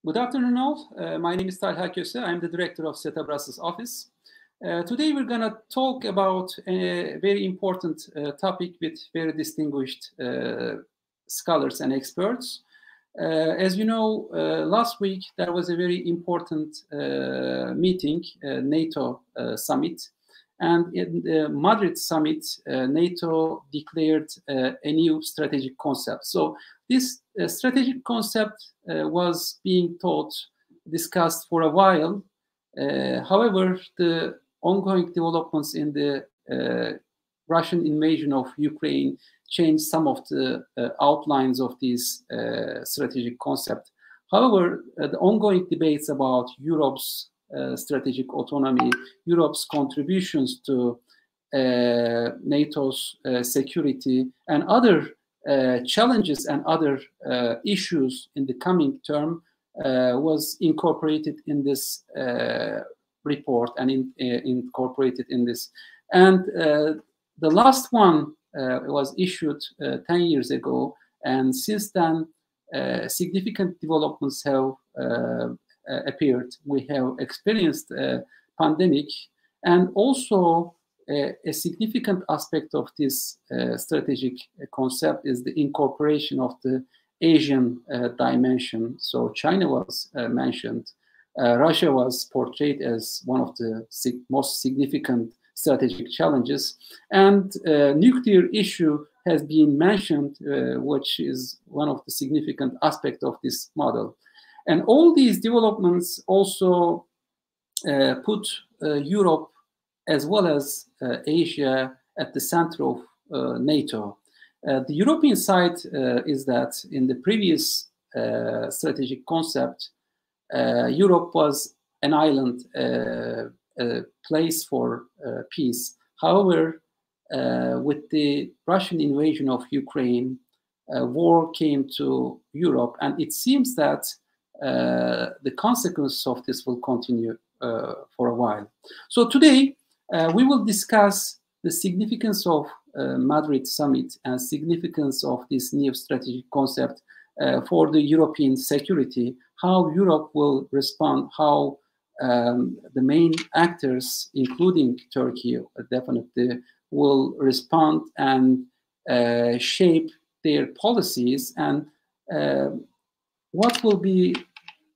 Good afternoon all. My name is Talha Köse. I'm the director of SETA Brussels office. Today we're going to talk about a very important topic with very distinguished scholars and experts. As you know, last week there was a very important meeting, NATO summit. And in the Madrid summit, NATO declared a new strategic concept. So this strategic concept was being discussed for a while. However, the ongoing developments in the Russian invasion of Ukraine changed some of the outlines of this strategic concept. However, the ongoing debates about Europe's strategic autonomy, Europe's contributions to NATO's security, and other challenges and other issues in the coming term was incorporated in this report and incorporated in this. And the last one was issued 10 years ago, and since then significant developments have appeared. We have experienced a pandemic, and also a significant aspect of this strategic concept is the incorporation of the Asian dimension. So China was mentioned. Russia was portrayed as one of the most significant strategic challenges, and nuclear issue has been mentioned, which is one of the significant aspects of this model. And all these developments also put Europe as well as Asia at the center of NATO. The European side is that in the previous strategic concept, Europe was an island, a place for peace. However, with the Russian invasion of Ukraine, war came to Europe, and it seems that the consequences of this will continue for a while. So today, we will discuss the significance of Madrid summit and significance of this new strategic concept for the European security, how Europe will respond, how the main actors, including Turkey, definitely will respond and shape their policies, and what will be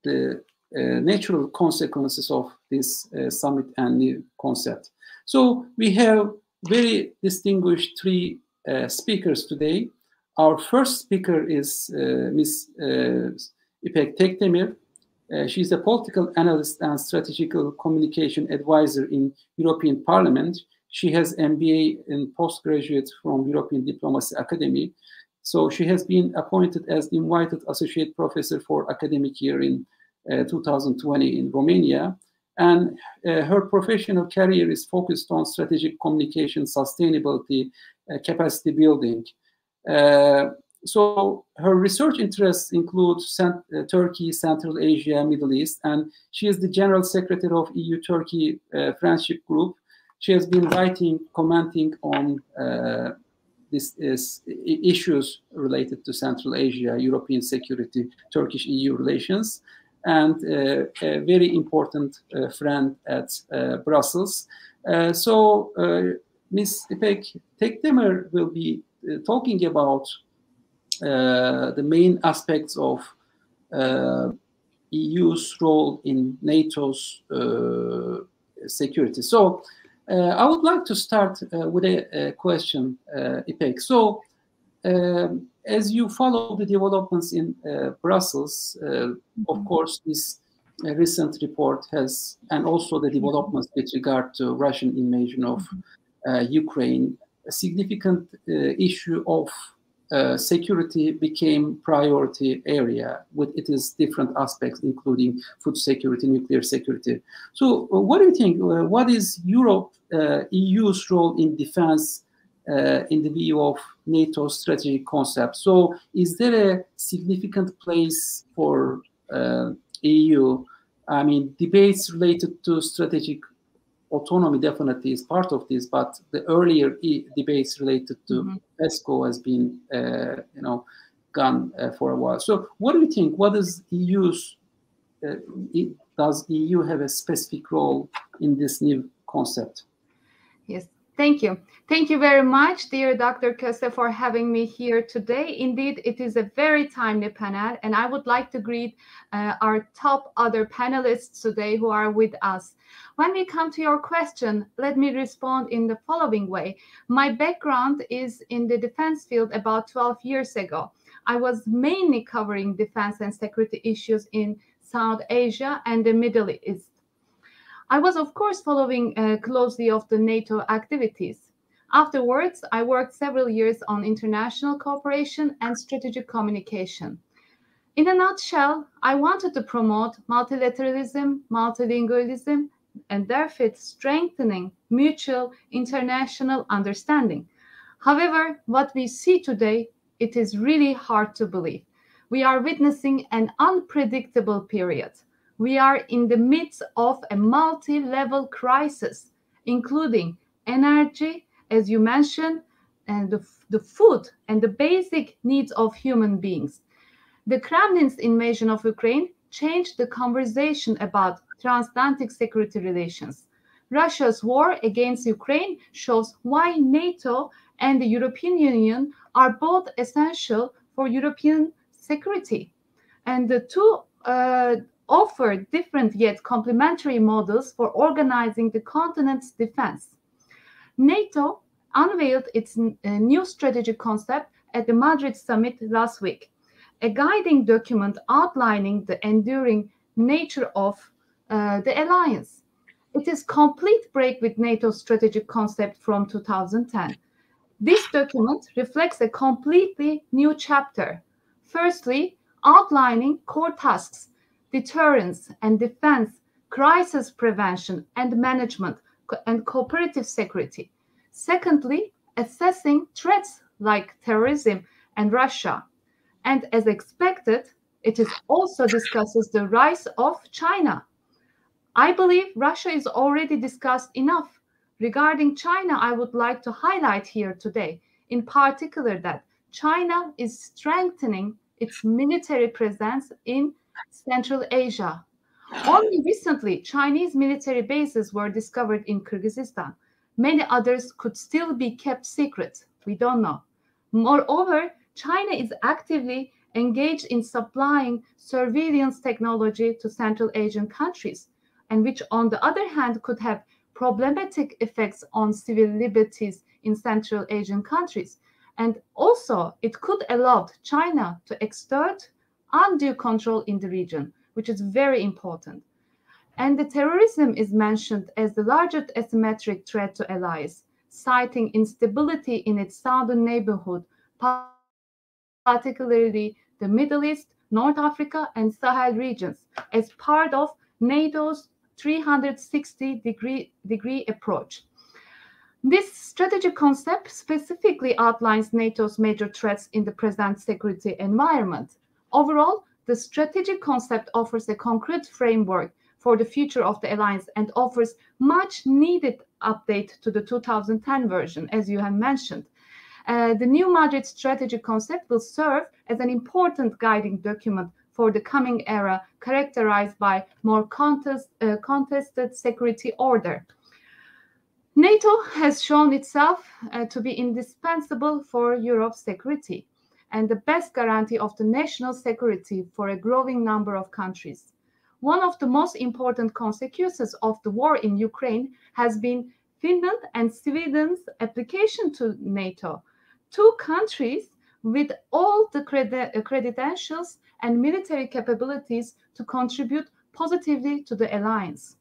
the natural consequences of this summit and new concept. So we have very distinguished three speakers today. Our first speaker is Ms. İpek Tekdemir. She's a political analyst and strategical communication advisor in European Parliament. She has MBA in postgraduate from European Diplomacy Academy. So she has been appointed as invited associate professor for academic year in 2020 in Romania. And her professional career is focused on strategic communication, sustainability, capacity building. So her research interests include Turkey, Central Asia, Middle East, and she is the general secretary of EU-Turkey Friendship Group. She has been writing, commenting on these issues related to Central Asia, European security, Turkish-EU relations, and a very important friend at Brussels. So Ms. İpek Tekdemir will be talking about the main aspects of EU's role in NATO's security. So I would like to start with a question, İpek. So as you follow the developments in Brussels, of course, this recent report has, and also the developments with regard to Russian invasion of Ukraine, a significant issue of security became priority area with its different aspects, including food security, nuclear security. So what do you think? What is EU's role in defense in the view of NATO's strategic concept? So is there a significant place for EU? I mean, debates related to strategic autonomy definitely is part of this, but the earlier debates related to PESCO has been, gone for a while. So what do you think? What is EU's does EU have a specific role in this new concept? Yes, thank you. Thank you very much, dear Dr. Köse, for having me here today. Indeed, it is a very timely panel, and I would like to greet our top other panelists today who are with us. When we come to your question, let me respond in the following way. My background is in the defense field about 12 years ago. I was mainly covering defense and security issues in South Asia and the Middle East. I was, of course, following closely of the NATO activities. Afterwards, I worked several years on international cooperation and strategic communication. In a nutshell, I wanted to promote multilateralism, multilingualism, and therefore strengthening mutual international understanding. However, what we see today, it is really hard to believe. We are witnessing an unpredictable period. We are in the midst of a multi-level crisis, including energy, as you mentioned, and the food and the basic needs of human beings. The Kremlin's invasion of Ukraine changed the conversation about transatlantic security relations. Russia's war against Ukraine shows why NATO and the European Union are both essential for European security. And the two offer different yet complementary models for organizing the continent's defense. NATO unveiled its new strategic concept at the Madrid summit last week, a guiding document outlining the enduring nature of the alliance. It is complete break with NATO's strategic concept from 2010. This document reflects a completely new chapter. Firstly, outlining core tasks, deterrence and defense, crisis prevention and management, and cooperative security. Secondly, assessing threats like terrorism and Russia. And as expected, it is also discusses the rise of China. I believe Russia is already discussed enough. Regarding China, I would like to highlight here today, in particular, that China is strengthening its military presence in Central Asia. Only recently, Chinese military bases were discovered in Kyrgyzstan. Many others could still be kept secret. We don't know. Moreover, China is actively engaged in supplying surveillance technology to Central Asian countries, and which, on the other hand, could have problematic effects on civil liberties in Central Asian countries. And also, it could allow China to exert undue control in the region, which is very important. And the terrorism is mentioned as the largest asymmetric threat to allies, citing instability in its southern neighborhood, particularly the Middle East, North Africa, and Sahel regions, as part of NATO's 360-degree approach. This strategic concept specifically outlines NATO's major threats in the present security environment. Overall, the strategic concept offers a concrete framework for the future of the alliance and offers much needed update to the 2010 version, as you have mentioned. The new Madrid strategic concept will serve as an important guiding document for the coming era, characterized by more contested security order. NATO has shown itself to be indispensable for Europe's security and the best guarantee of the national security for a growing number of countries. One of the most important consequences of the war in Ukraine has been Finland and Sweden's application to NATO, two countries with all the credentials and military capabilities to contribute positively to the alliance.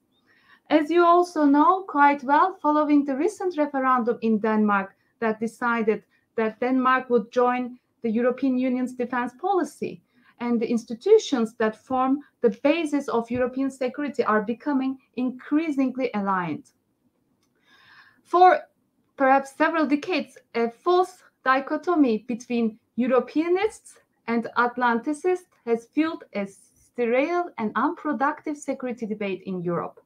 As you also know quite well, following the recent referendum in Denmark that decided that Denmark would join the European Union's defense policy, and the institutions that form the basis of European security are becoming increasingly aligned. For perhaps several decades, a false dichotomy between Europeanists and Atlanticists has fueled a sterile and unproductive security debate in Europe.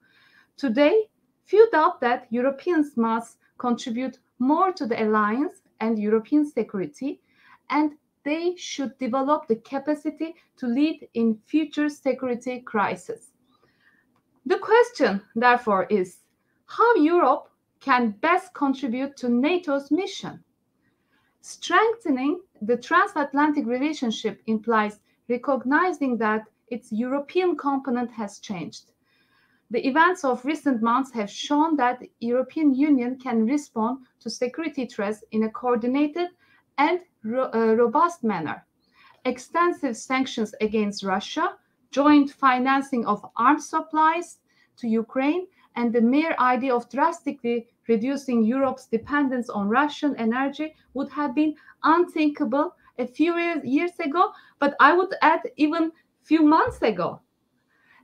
Today, few doubt that Europeans must contribute more to the alliance and European security, and they should develop the capacity to lead in future security crises. The question, therefore, is how Europe can best contribute to NATO's mission. Strengthening the transatlantic relationship implies recognizing that its European component has changed. The events of recent months have shown that the European Union can respond to security threats in a coordinated and robust manner. Extensive sanctions against Russia, joint financing of arms supplies to Ukraine, and the mere idea of drastically reducing Europe's dependence on Russian energy would have been unthinkable a few years ago, but I would add even few months ago.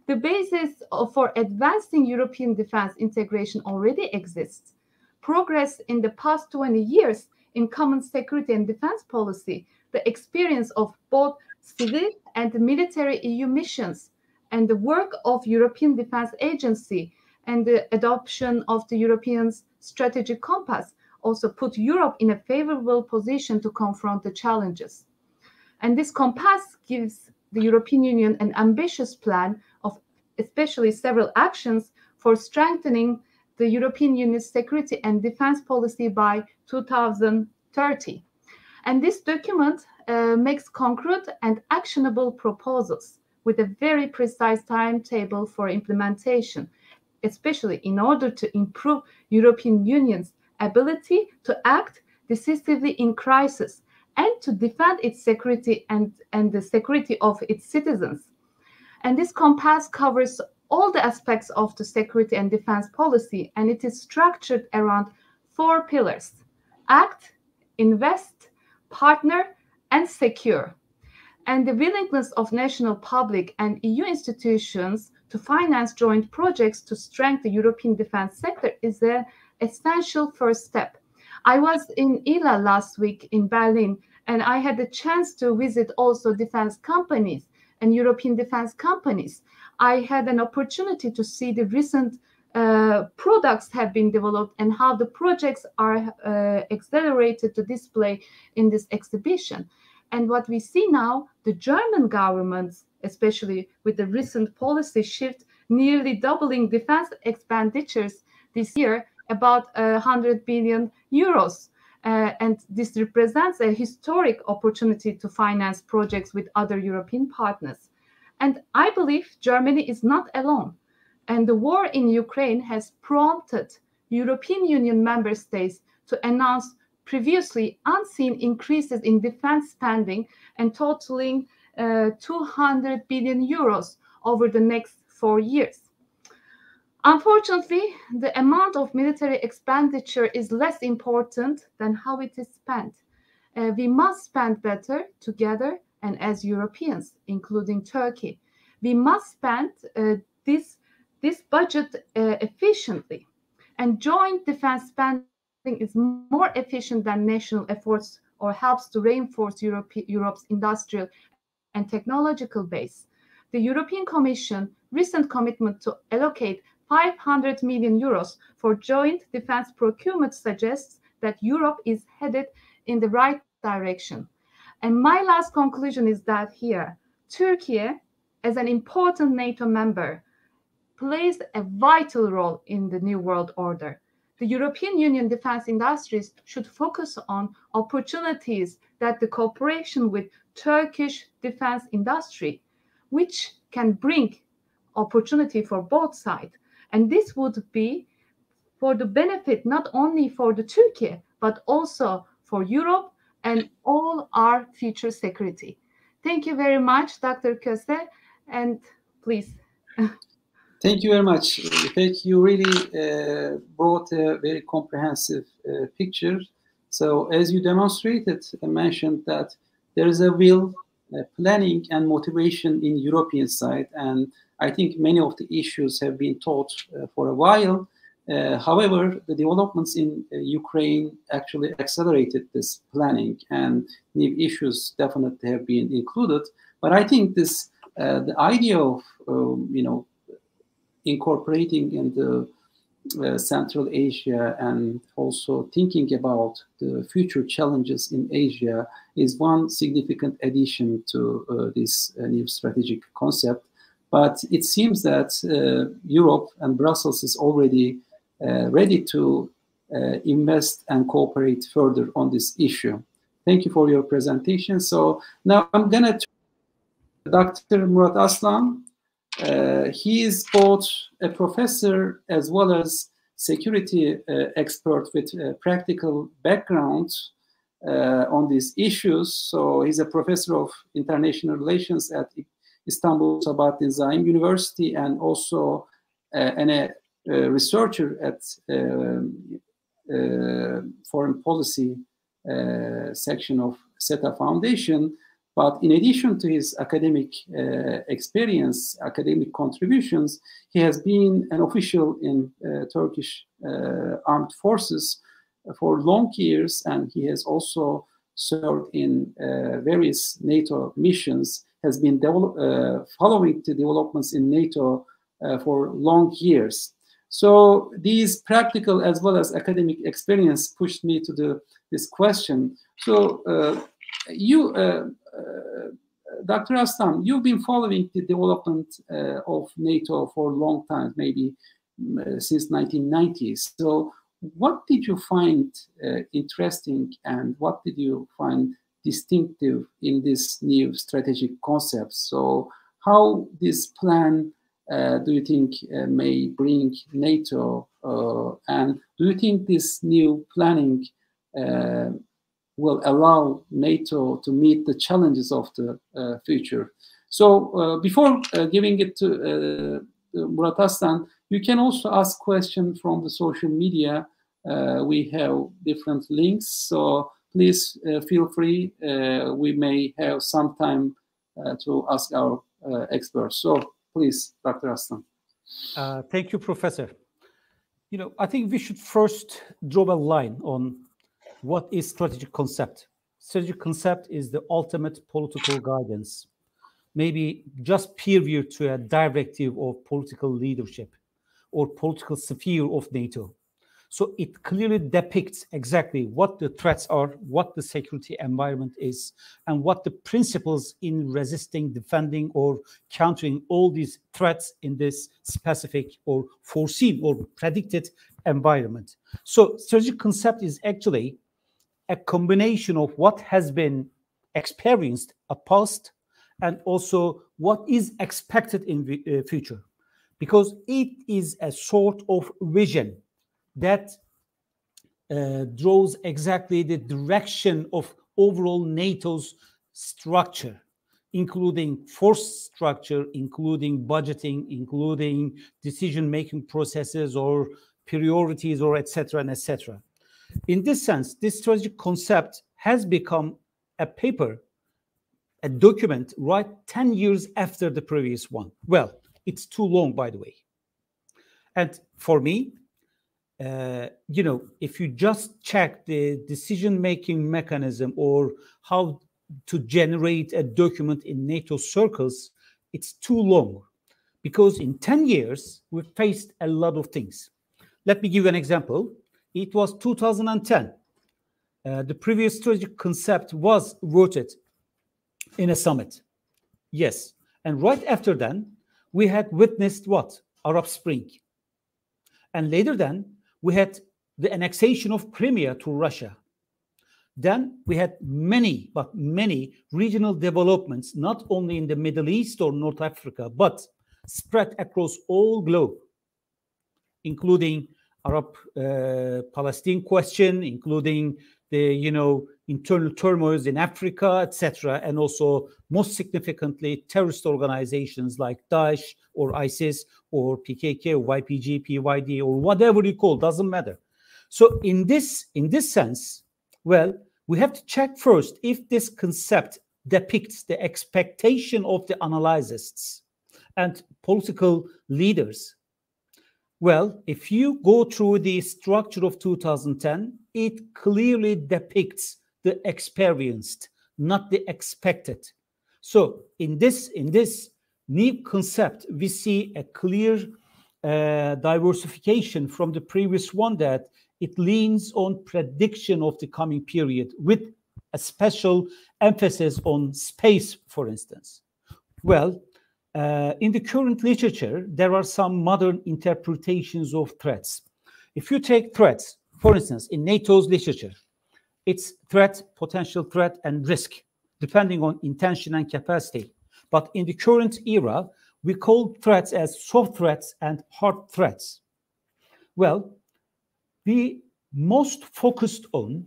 The basis for advancing European defense integration already exists. Progress in the past 20 years in common security and defense policy, the experience of both civil and military EU missions, and the work of European Defense Agency and the adoption of the European strategic compass also put Europe in a favorable position to confront the challenges. And this compass gives the European Union an ambitious plan of especially several actions for strengthening the European Union's security and defense policy by 2030. And this document makes concrete and actionable proposals with a very precise timetable for implementation, especially in order to improve European Union's ability to act decisively in crisis and to defend its security and the security of its citizens. And this compass covers all the aspects of the security and defense policy, and it is structured around 4 pillars: act, invest, partner, and secure. And the willingness of national public and EU institutions to finance joint projects to strengthen the European defense sector is an essential first step. I was in ILA last week in Berlin, and I had the chance to visit also defense companies and European defense companies. I had an opportunity to see the recent products have been developed and how the projects are accelerated to display in this exhibition. And what we see now, the German government, especially with the recent policy shift, nearly doubling defense expenditures this year, about 100 billion euros. And this represents a historic opportunity to finance projects with other European partners. And I believe Germany is not alone. And the war in Ukraine has prompted European Union member states to announce previously unseen increases in defense spending and totaling 200 billion euros over the next 4 years. Unfortunately, the amount of military expenditure is less important than how it is spent. We must spend better together and as Europeans, including Turkey. We must spend this budget efficiently. And joint defense spending is more efficient than national efforts or helps to reinforce Europe's industrial and technological base. The European Commission recent commitment to allocate 500 million euros for joint defense procurement suggests that Europe is headed in the right direction. And my last conclusion is that here, Turkey, as an important NATO member, plays a vital role in the new world order. The European Union defense industries should focus on opportunities that the cooperation with Turkish defense industry, which can bring opportunity for both sides. And this would be for the benefit not only for the Turkey, but also for Europe and all our future security. Thank you very much, Dr. Köse, and please. Thank you very much, İpek. You really brought a very comprehensive picture. So as you demonstrated and mentioned that there is a will, planning and motivation in European side, and I think many of the issues have been taught for a while. However, the developments in Ukraine actually accelerated this planning, and new issues definitely have been included. But I think this the idea of incorporating in the Central Asia and also thinking about the future challenges in Asia is one significant addition to this new strategic concept. But it seems that Europe and Brussels is already ready to invest and cooperate further on this issue. Thank you for your presentation. So now I'm going to Dr. Murat Aslan. He is both a professor as well as security expert with practical background on these issues. So he's a professor of international relations at Istanbul Sabahattin Zaim University and also a researcher at foreign policy section of SETA Foundation. But in addition to his academic experience, academic contributions, he has been an official in Turkish armed forces for long years, and he has also served in various NATO missions, has been following the developments in NATO for long years. So these practical as well as academic experience pushed me to this question. So Dr. Aslan, you've been following the development of NATO for a long time, maybe since 1990s. So what did you find interesting and what did you find distinctive in this new strategic concept? So how this plan do you think may bring NATO and do you think this new planning will allow NATO to meet the challenges of the future? So before giving it to Murat Aslan, you can also ask questions from the social media. We have different links, so please feel free. We may have some time to ask our experts. So please, Dr. Aslan. Thank you, Professor. You know, I think we should first draw a line on what is strategic concept. Strategic concept is the ultimate political guidance, maybe just peer review to a directive of political leadership or political sphere of NATO. So it clearly depicts exactly what the threats are, what the security environment is, and what the principles in resisting, defending, or countering all these threats in this specific or foreseen or predicted environment. So strategic concept is actually a combination of what has been experienced a past and also what is expected in the future, because it is a sort of vision that draws exactly the direction of overall NATO's structure, including force structure, including budgeting, including decision-making processes or priorities or etc. and etc. In this sense, this strategic concept has become a paper, a document, right 10 years after the previous one. Well, it's too long, by the way. And for me, you know, if you just check the decision-making mechanism or how to generate a document in NATO circles, it's too long. Because in 10 years, we've faced a lot of things. Let me give you an example. It was 2010. The previous strategic concept was voted in a summit. Yes. And right after then, we had witnessed what? Arab Spring. And later then, we had the annexation of Crimea to Russia. Then we had many, but many regional developments, not only in the Middle East or North Africa, but spread across all globe, including Arab-Palestine question, including the internal turmoils in Africa, etc., and also most significantly terrorist organizations like Daesh or ISIS or PKK or YPG, PYD or whatever you call, doesn't matter. So in this sense, well, we have to check first if this concept depicts the expectation of the analysts and political leaders. Well, if you go through the structure of 2010, it clearly depicts the experienced, not the expected. So in this new concept, we see a clear diversification from the previous one, that it leans on prediction of the coming period with a special emphasis on space, for instance. Well, in the current literature, there are some modern interpretations of threats. If you take threats, for instance, in NATO's literature, it's threat, potential threat, and risk, depending on intention and capacity. But in the current era, we call threats as soft threats and hard threats. Well, we most focused on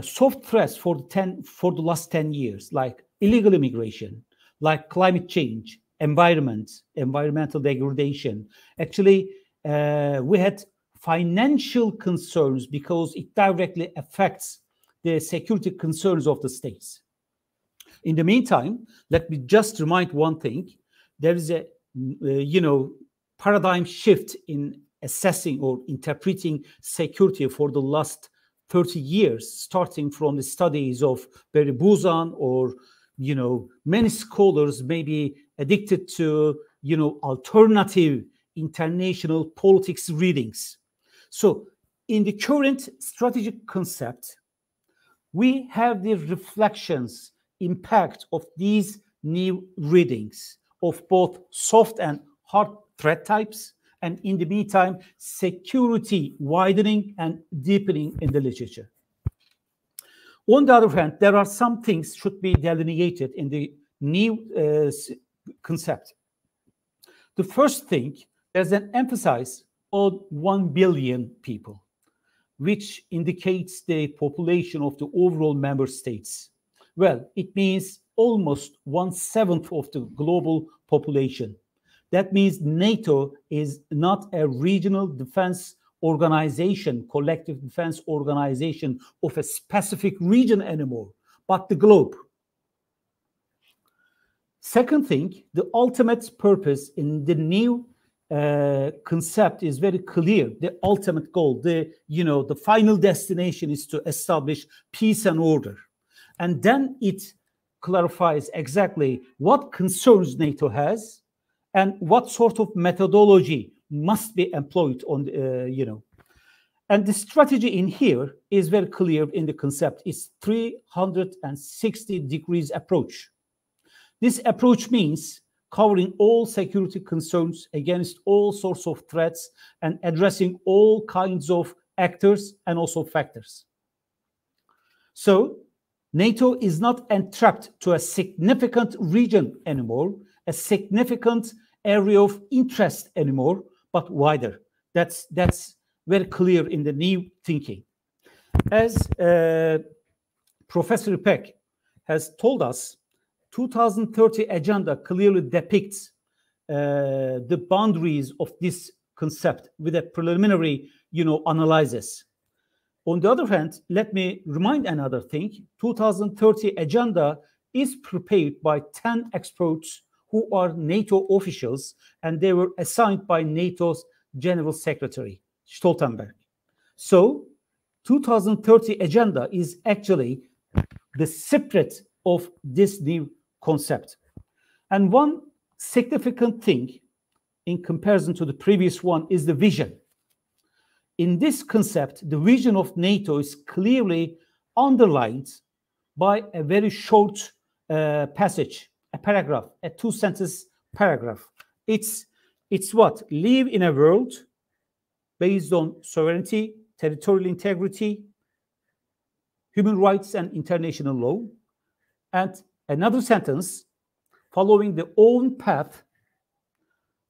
soft threats for the last 10 years, like illegal immigration, like climate change, environmental degradation. Actually, we had financial concerns because it directly affects the security concerns of the states. In the meantime, let me just remind one thing. There is a, paradigm shift in assessing or interpreting security for the last 30 years, starting from the studies of Barry Buzan, or, many scholars may be addicted to, alternative international politics readings. So in the current strategic concept, we have the reflections, impact of these new readings of both soft and hard threat types, and in the meantime, security widening and deepening in the literature. On the other hand, there are some things should be delineated in the new concept. The first thing, there's an emphasis on 1 billion people, which indicates the population of the overall member states. Well, it means almost 1/7 of the global population. That means NATO is not a regional defense organization, collective defense organization of a specific region anymore, but the globe. Second thing, the ultimate purpose in the new concept is very clear. The ultimate goal, the final destination is to establish peace and order. And then it clarifies exactly what concerns NATO has and what sort of methodology must be employed on, And the strategy in here is very clear in the concept. It's 360 degrees approach. This approach means covering all security concerns against all sorts of threats and addressing all kinds of actors and also factors. So NATO is not entrapped to a significant region anymore, a significant area of interest anymore, but wider. That's very clear in the new thinking. As Professor İpek has told us, 2030 agenda clearly depicts the boundaries of this concept with a preliminary, analysis. On the other hand, let me remind another thing. 2030 agenda is prepared by 10 experts who are NATO officials, and they were assigned by NATO's General Secretary, Stoltenberg. So 2030 agenda is actually the spirit of this new concept. And one significant thing in comparison to the previous one is the vision. In this concept, the vision of NATO is clearly underlined by a very short passage, a paragraph, a 2-sentence paragraph. It's what? Live in a world based on sovereignty, territorial integrity, human rights, and international law. And another sentence, following the own path,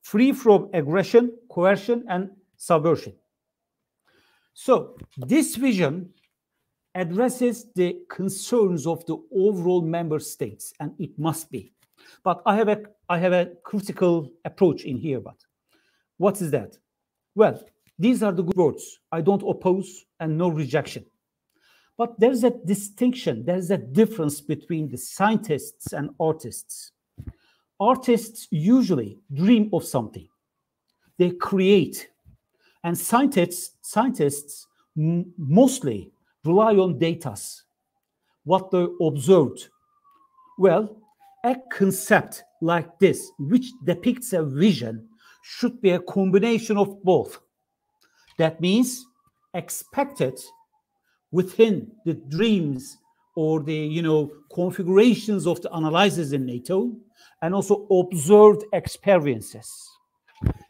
free from aggression, coercion, and subversion. So this vision addresses the concerns of the overall member states, and it must be. But I have a critical approach in here. But what is that? Well, these are the good words. I don't oppose and no rejection. But there's a distinction. There's a difference between the scientists and artists. Artists usually dream of something. They create. And scientists mostly rely on data, what they observed. Well, a concept like this, which depicts a vision, should be a combination of both. That means expected within the dreams or the configurations of the analysis in NATO, and also observed experiences.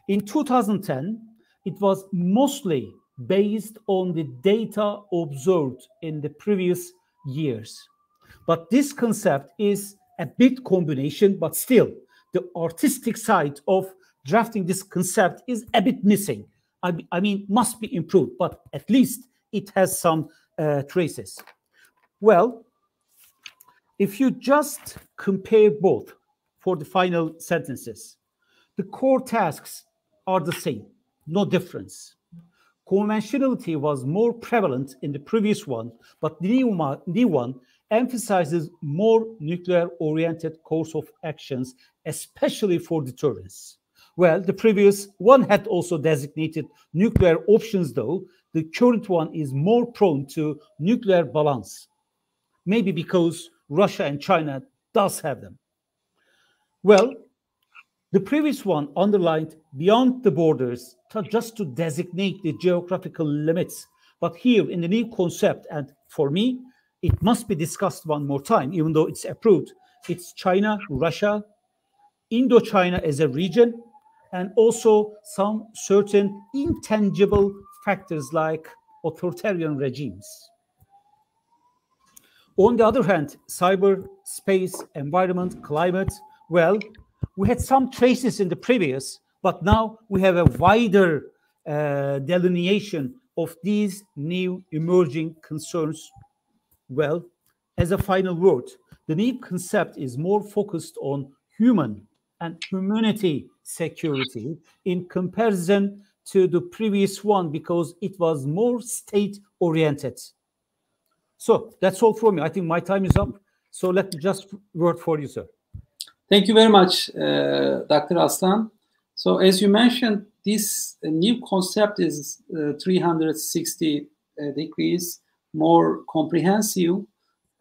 In 2010, it was mostly based on the data observed in the previous years. But this concept is a bit combination, but still the artistic side of drafting this concept is a bit missing. I mean, must be improved, but at least it has some traces. Well, if you just compare both for the final sentences, the core tasks are the same, no difference. Conventionality was more prevalent in the previous one, but the new one emphasizes more nuclear-oriented course of actions, especially for deterrence. Well, the previous one had also designated nuclear options, though. The current one is more prone to nuclear balance, maybe because Russia and China does have them. Well, the previous one underlined beyond the borders just to designate the geographical limits. But here in the new concept, and for me, it must be discussed one more time, even though it's approved. It's China, Russia, Indochina as a region, and also some certain intangible factors like authoritarian regimes. On the other hand, cyber, space, environment, climate, well, we had some traces in the previous, but now we have a wider delineation of these new emerging concerns. Well, as a final word, the new concept is more focused on human and humanity security in comparison to the previous one because it was more state-oriented. So that's all for me. I think my time is up. So let me just word for you, sir. Thank you very much, Dr. Aslan. So as you mentioned, this new concept is 360 degrees more comprehensive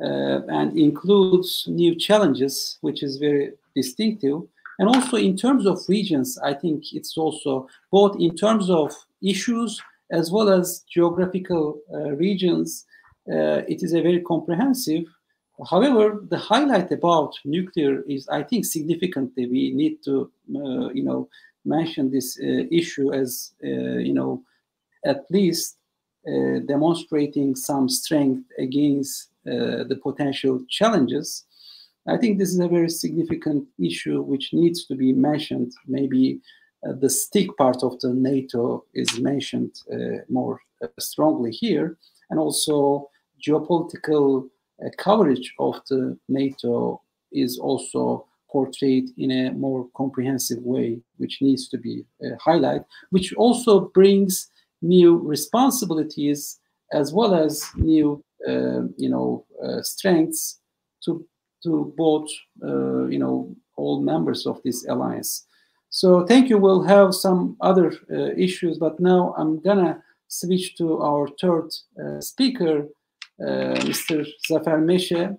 and includes new challenges, which is very distinctive. And also in terms of regions, I think it's also both in terms of issues as well as geographical regions, it is a very comprehensive. However, the highlight about nuclear is, I think, significantly, we need to, mention this issue as, at least demonstrating some strength against the potential challenges. I think this is a very significant issue which needs to be mentioned. Maybe the stick part of the NATO is mentioned more strongly here, and also geopolitical coverage of the NATO is also portrayed in a more comprehensive way, which needs to be highlighted, which also brings new responsibilities as well as new, strengths to both, all members of this alliance. So thank you. We'll have some other issues, but now I'm gonna switch to our third speaker, Mr. Zafer Meşe.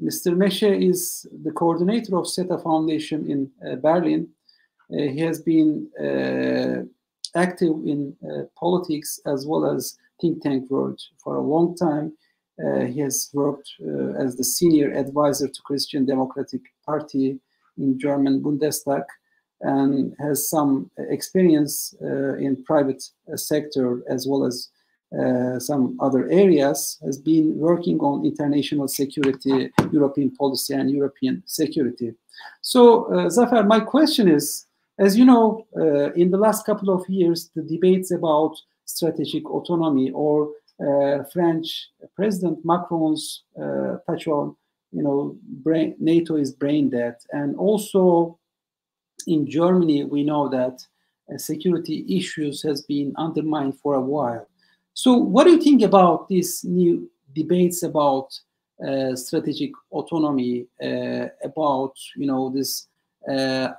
Mr. Meşe is the coordinator of SETA Foundation in Berlin. He has been active in politics as well as think tank world for a long time. He has worked as the senior advisor to Christian Democratic Party in German Bundestag and has some experience in private sector as well as some other areas, has been working on international security, European policy, and European security. So, Zafer, my question is, as you know, in the last couple of years, the debates about strategic autonomy or French President Macron's touch on, NATO is brain dead. And also in Germany, we know that security issues has been undermined for a while. So what do you think about these new debates about strategic autonomy, about, this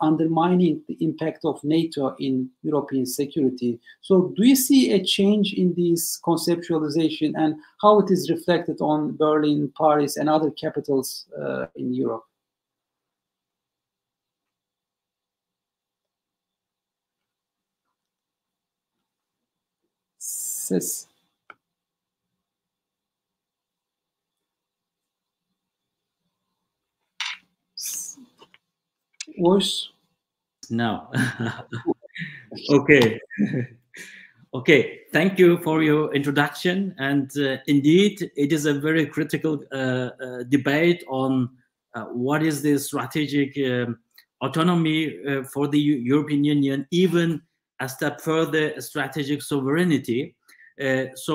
undermining the impact of NATO in European security? So do you see a change in this conceptualization and how it is reflected on Berlin, Paris, and other capitals in Europe? Ses. Voice. No. Okay. Okay, thank you for your introduction. And indeed, it is a very critical debate on what is the strategic autonomy for the European Union, even a step further, strategic sovereignty. As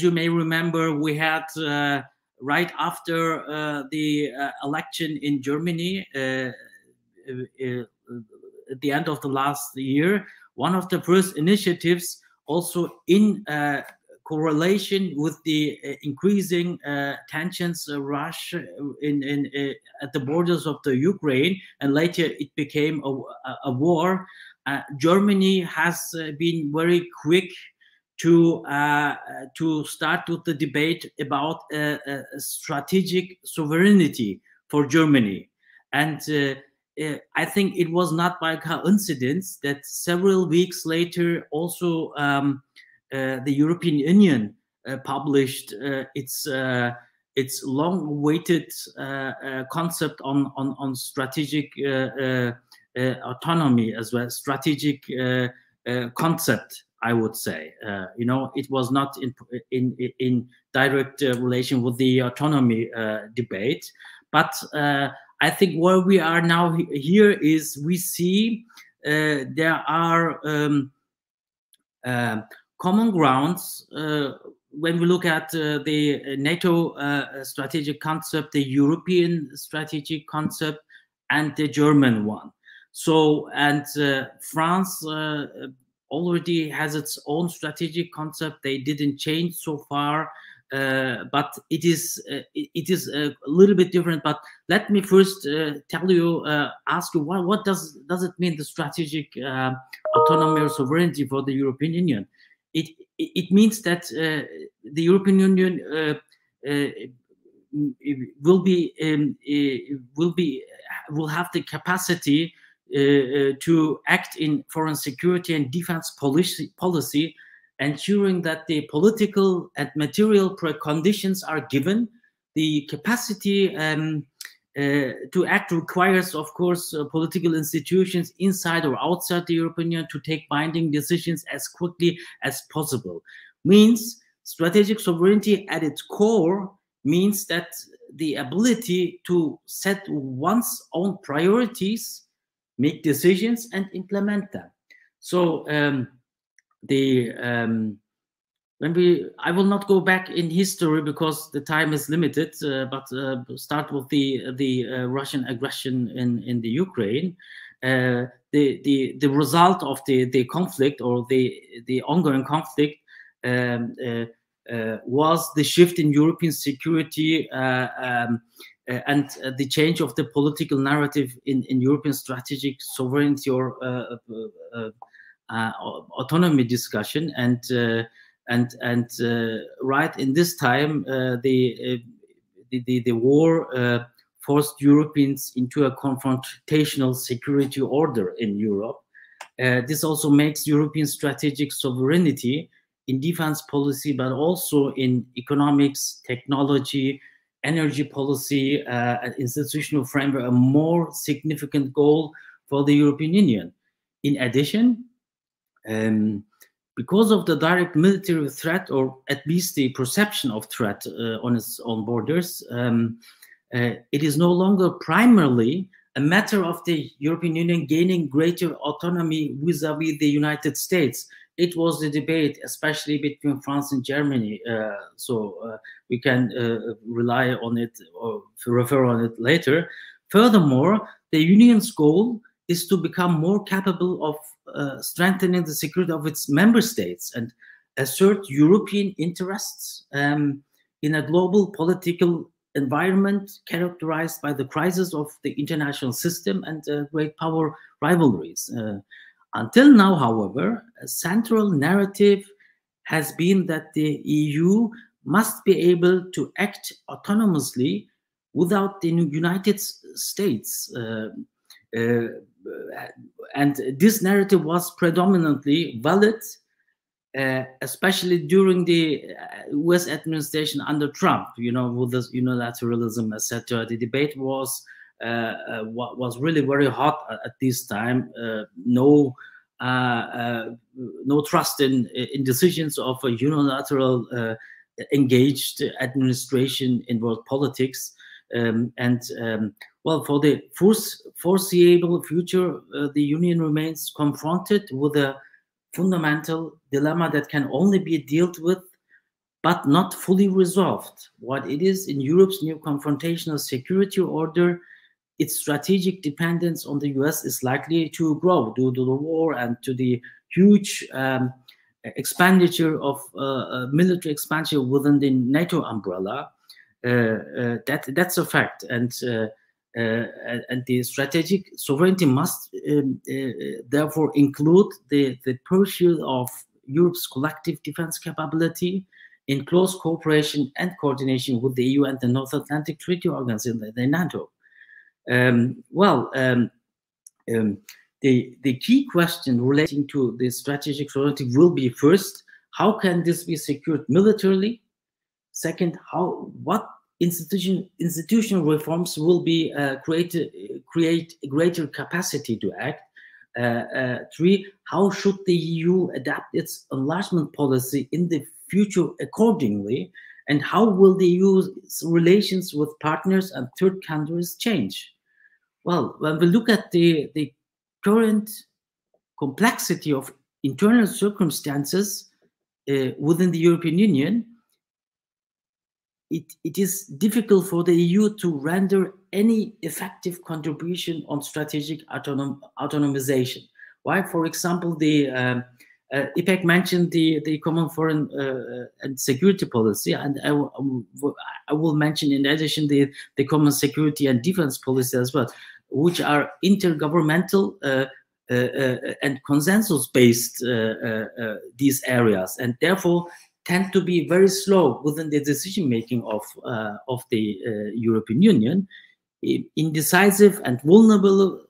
you may remember, we had right after the election in Germany at the end of the last year, one of the first initiatives, also in correlation with the increasing tensions rush at the borders of the Ukraine, and later it became a war. Germany has been very quick to start with the debate about strategic sovereignty for Germany. And I think it was not by coincidence that several weeks later also the European Union published its long-awaited concept on strategic autonomy as well, strategic concept, I would say. You know, it was not in direct relation with the autonomy debate, but I think where we are now here is we see there are common grounds when we look at the NATO strategic concept, the European strategic concept, and the German one. So, and France already has its own strategic concept. They didn't change so far. But it is a little bit different. But let me first tell you, ask you, what does it mean, the strategic autonomy or sovereignty for the European Union? It means that the European Union will have the capacity to act in foreign security and defense policy, ensuring that the political and material preconditions are given. The capacity to act requires, of course, political institutions inside or outside the European Union to take binding decisions as quickly as possible. Means strategic sovereignty at its core means that the ability to set one's own priorities, make decisions, and implement them. So I will not go back in history because the time is limited, but start with the Russian aggression in the Ukraine. The result of the conflict, or the ongoing conflict, was the shift in European security and the change of the political narrative in European strategic sovereignty or autonomy discussion. And right in this time, the war forced Europeans into a confrontational security order in Europe. This also makes European strategic sovereignty in defense policy, but also in economics, technology, energy policy, and institutional framework, a more significant goal for the European Union. In addition, because of the direct military threat, or at least the perception of threat on its own borders, it is no longer primarily a matter of the European Union gaining greater autonomy vis-à-vis the United States. It was the debate, especially between France and Germany. So we can rely on it or refer on it later. Furthermore, the Union's goal is to become more capable of strengthening the security of its member states and assert European interests in a global political environment characterized by the crisis of the international system and great power rivalries. Until now, however, a central narrative has been that the EU must be able to act autonomously without the United States. And this narrative was predominantly valid especially during the US administration under Trump, with this unilateralism, etc. The debate was really very hot at this time. No trust in decisions of a unilateral engaged administration in world politics. Well, for the foreseeable future, the Union remains confronted with a fundamental dilemma that can only be dealt with, but not fully resolved. What it is in Europe's new confrontational security order, its strategic dependence on the US is likely to grow due to the war and to the huge expenditure of military expansion within the NATO umbrella. That's a fact, and the strategic sovereignty must therefore include the pursuit of Europe's collective defense capability in close cooperation and coordination with the EU and the North Atlantic Treaty Organization, the NATO. The key question relating to the strategic sovereignty will be, first, how can this be secured militarily? Second, what institutional reforms will be create greater capacity to act? 3, how should the EU adapt its enlargement policy in the future accordingly? And how will the EU's relations with partners and third countries change? Well, when we look at the current complexity of internal circumstances within the European Union, it is difficult for the EU to render any effective contribution on strategic autonomization. Why? For example, İpek mentioned the common foreign and security policy, and I will mention in addition the common security and defense policy as well, which are intergovernmental and consensus-based these areas, and therefore tend to be very slow within the decision-making of the European Union, indecisive and vulnerable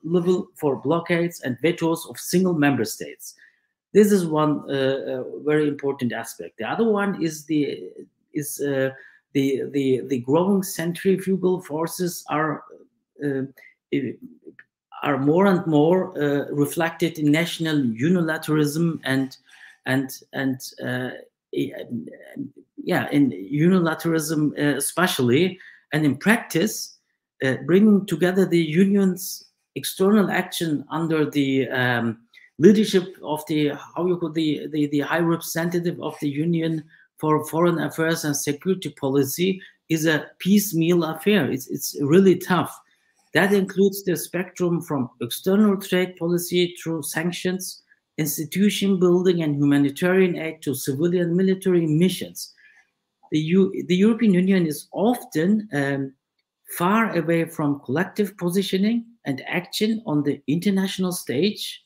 for blockades and vetoes of single member states. This is one very important aspect. The other one is the growing centrifugal forces are more and more reflected in national unilateralism and in unilateralism especially, and in practice, bringing together the Union's external action under the leadership of the High Representative of the Union for Foreign Affairs and Security Policy is a piecemeal affair. It's really tough. That includes the spectrum from external trade policy through sanctions, institution building and humanitarian aid to civilian military missions. The European Union is often far away from collective positioning and action on the international stage.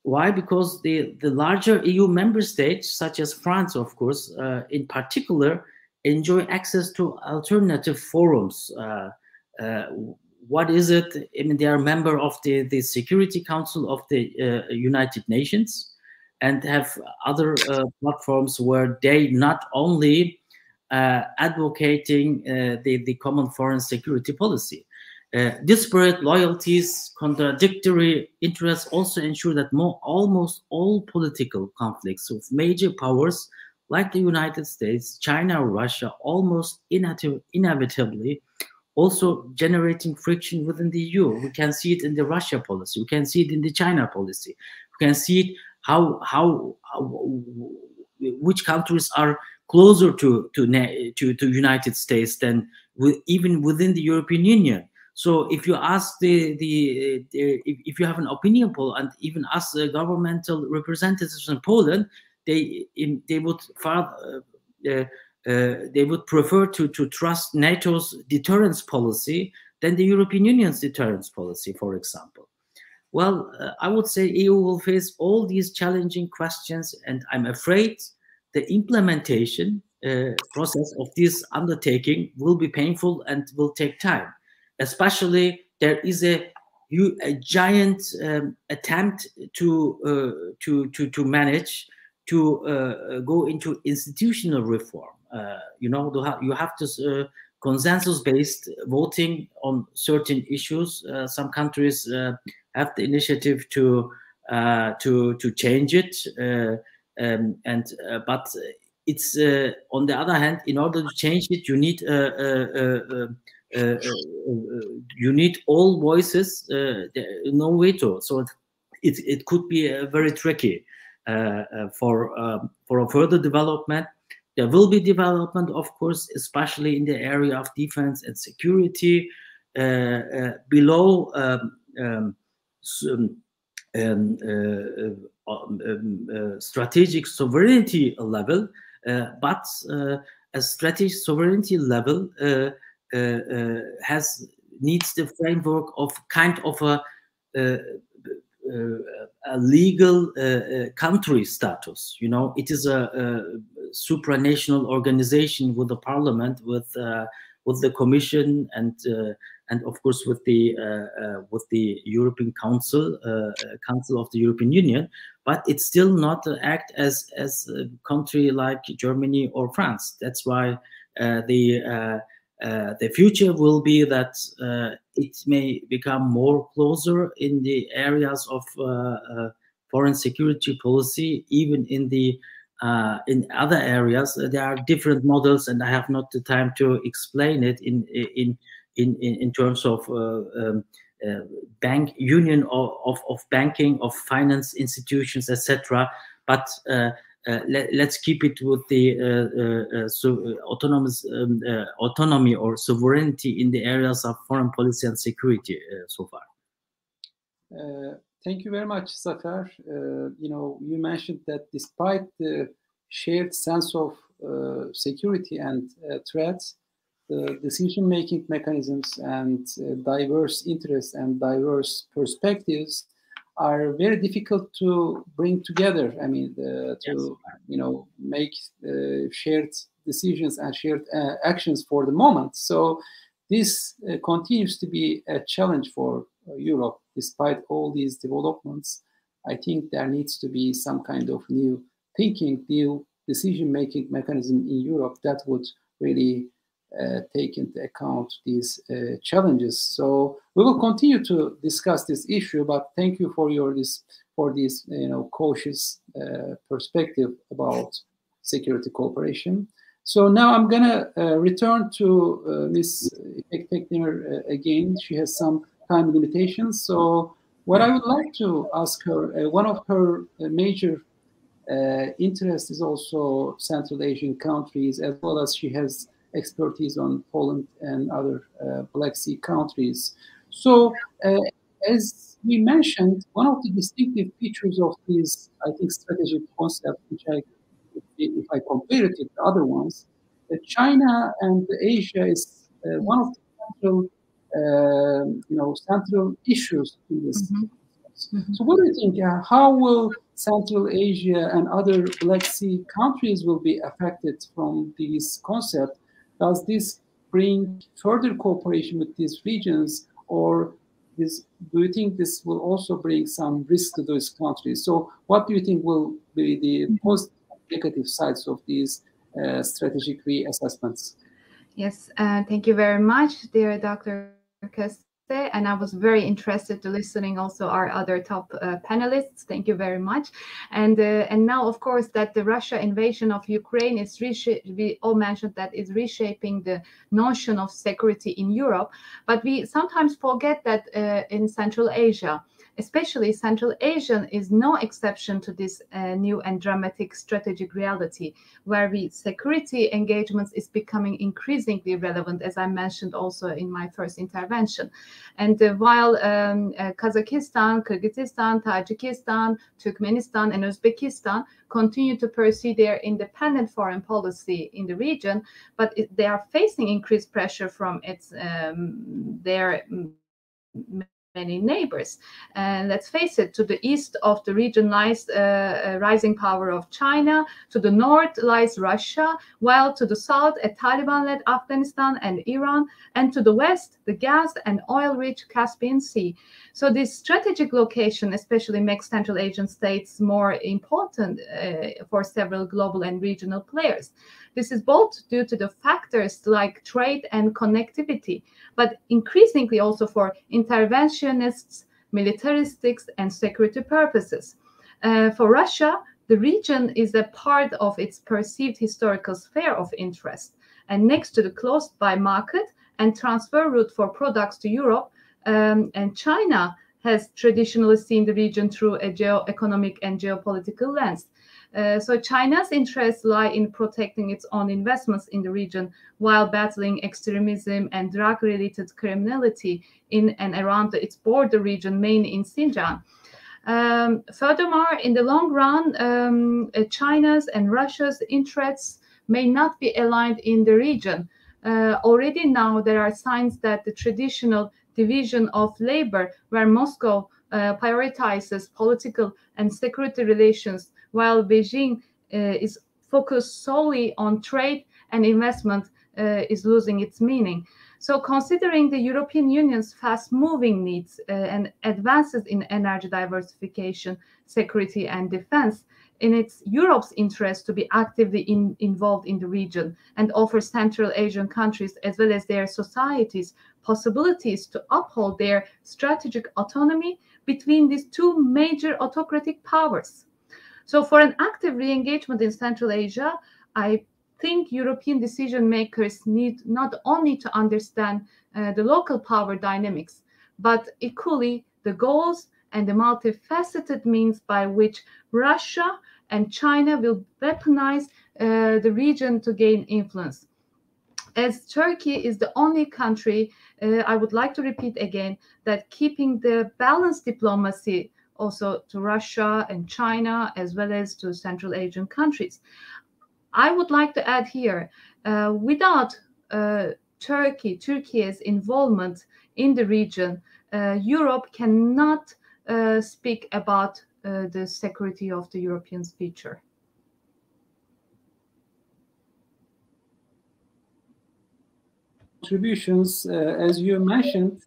Why? Because the larger EU member states, such as France, of course, in particular, enjoy access to alternative forums. What is it? I mean, they are a member of the Security Council of the United Nations and have other platforms where they not only advocating the common foreign security policy. Disparate loyalties, contradictory interests also ensure that almost all political conflicts with major powers like the United States, China, or Russia almost inevitably also generating friction within the EU. We can see it in the Russia policy. We can see it in the China policy. We can see it which countries are closer to United States than even within the European Union. So if you ask if you have an opinion poll and even ask the governmental representatives in Poland, they would prefer to trust NATO's deterrence policy than the European Union's deterrence policy, for example. Well, I would say EU will face all these challenging questions, and I'm afraid the implementation process of this undertaking will be painful and will take time. Especially, there is a giant attempt to manage to go into institutional reform. You know, you have to consensus-based voting on certain issues. Some countries have the initiative to change it, but it's on the other hand, in order to change it, you need all voices, no veto. So it could be very tricky for a further development. There will be development, of course, especially in the area of defense and security, below strategic sovereignty level, but a strategic sovereignty level needs the framework of kind of a legal country status. You know, it is a supranational organization with the parliament, with the commission, and of course with the European Council, Council of the European Union. But it's still not act as a country like Germany or France. That's why the future will be that it may become more closer in the areas of foreign security policy, even in the in other areas. There are different models, and I have not the time to explain it in terms of bank union of banking, of finance institutions, etc. But let's keep it with the autonomy or sovereignty in the areas of foreign policy and security so far. Thank you very much, Zafer. You know, you mentioned that despite the shared sense of security and threats, the decision-making mechanisms and diverse interests and diverse perspectives are very difficult to bring together. I mean, to you know, make shared decisions and shared actions for the moment. So this continues to be a challenge for Europe, despite all these developments. I think there needs to be some kind of new thinking, new decision-making mechanism in Europe that would really take into account these challenges. So we will continue to discuss this issue, but thank you for this you know, cautious perspective about security cooperation. So now I'm gonna return to Ms. İpek Tekdemir again. She has some time limitations. So what I would like to ask her, one of her major interests is also Central Asian countries, as well as she has expertise on Poland and other Black Sea countries. So as we mentioned, one of the distinctive features of this, I think, strategic concept, which if I compare it to the other ones, that China and Asia is one of the central, you know, central issues in this. Mm-hmm. So what do you think? How will Central Asia and other Black Sea countries will be affected from this concept? Does this bring further cooperation with these regions, or do you think this will also bring some risk to those countries? So what do you think will be the most negative sides of these strategic reassessments? Yes, thank you very much, dear Dr. Köse. And I was very interested to listening also our other top panelists. Thank you very much. And now, of course, that the Russia invasion of Ukraine is we all mentioned that is reshaping the notion of security in Europe. But we sometimes forget that in Central Asia, especially Central Asia, is no exception to this new and dramatic strategic reality, where security engagements is becoming increasingly relevant, as I mentioned also in my first intervention. And while Kazakhstan, Kyrgyzstan, Tajikistan, Turkmenistan, and Uzbekistan continue to pursue their independent foreign policy in the region, but they are facing increased pressure from their many neighbors. And let's face it, to the east of the region lies a rising power of China, to the north lies Russia, while to the south a Taliban-led Afghanistan and Iran, and to the west the gas and oil-rich Caspian Sea. So this strategic location especially makes Central Asian states more important for several global and regional players. This is both due to the factors like trade and connectivity, but increasingly also for interventionists, militaristics, and security purposes. For Russia, the region is a part of its perceived historical sphere of interest. And next to the closed-by market and transfer route for products to Europe, and China has traditionally seen the region through a geo-economic and geopolitical lens. So China's interests lie in protecting its own investments in the region while battling extremism and drug-related criminality in and around its border region, mainly in Xinjiang. Furthermore, in the long run, China's and Russia's interests may not be aligned in the region. Already now there are signs that the traditional division of labor, where Moscow prioritizes political and security relations, while Beijing is focused solely on trade and investment, is losing its meaning. So considering the European Union's fast-moving needs and advances in energy diversification, security and defense, it's Europe's interest to be actively involved in the region and offer Central Asian countries as well as their societies possibilities to uphold their strategic autonomy between these two major autocratic powers. So for an active re-engagement in Central Asia, I think European decision makers need not only to understand the local power dynamics, but equally the goals and the multifaceted means by which Russia and China will weaponize the region to gain influence. As Turkey is the only country, I would like to repeat again, that keeping the balanced diplomacy also to Russia and China, as well as to Central Asian countries. I would like to add here, without Turkey's involvement in the region, Europe cannot speak about the security of the European future. Contributions, as you mentioned,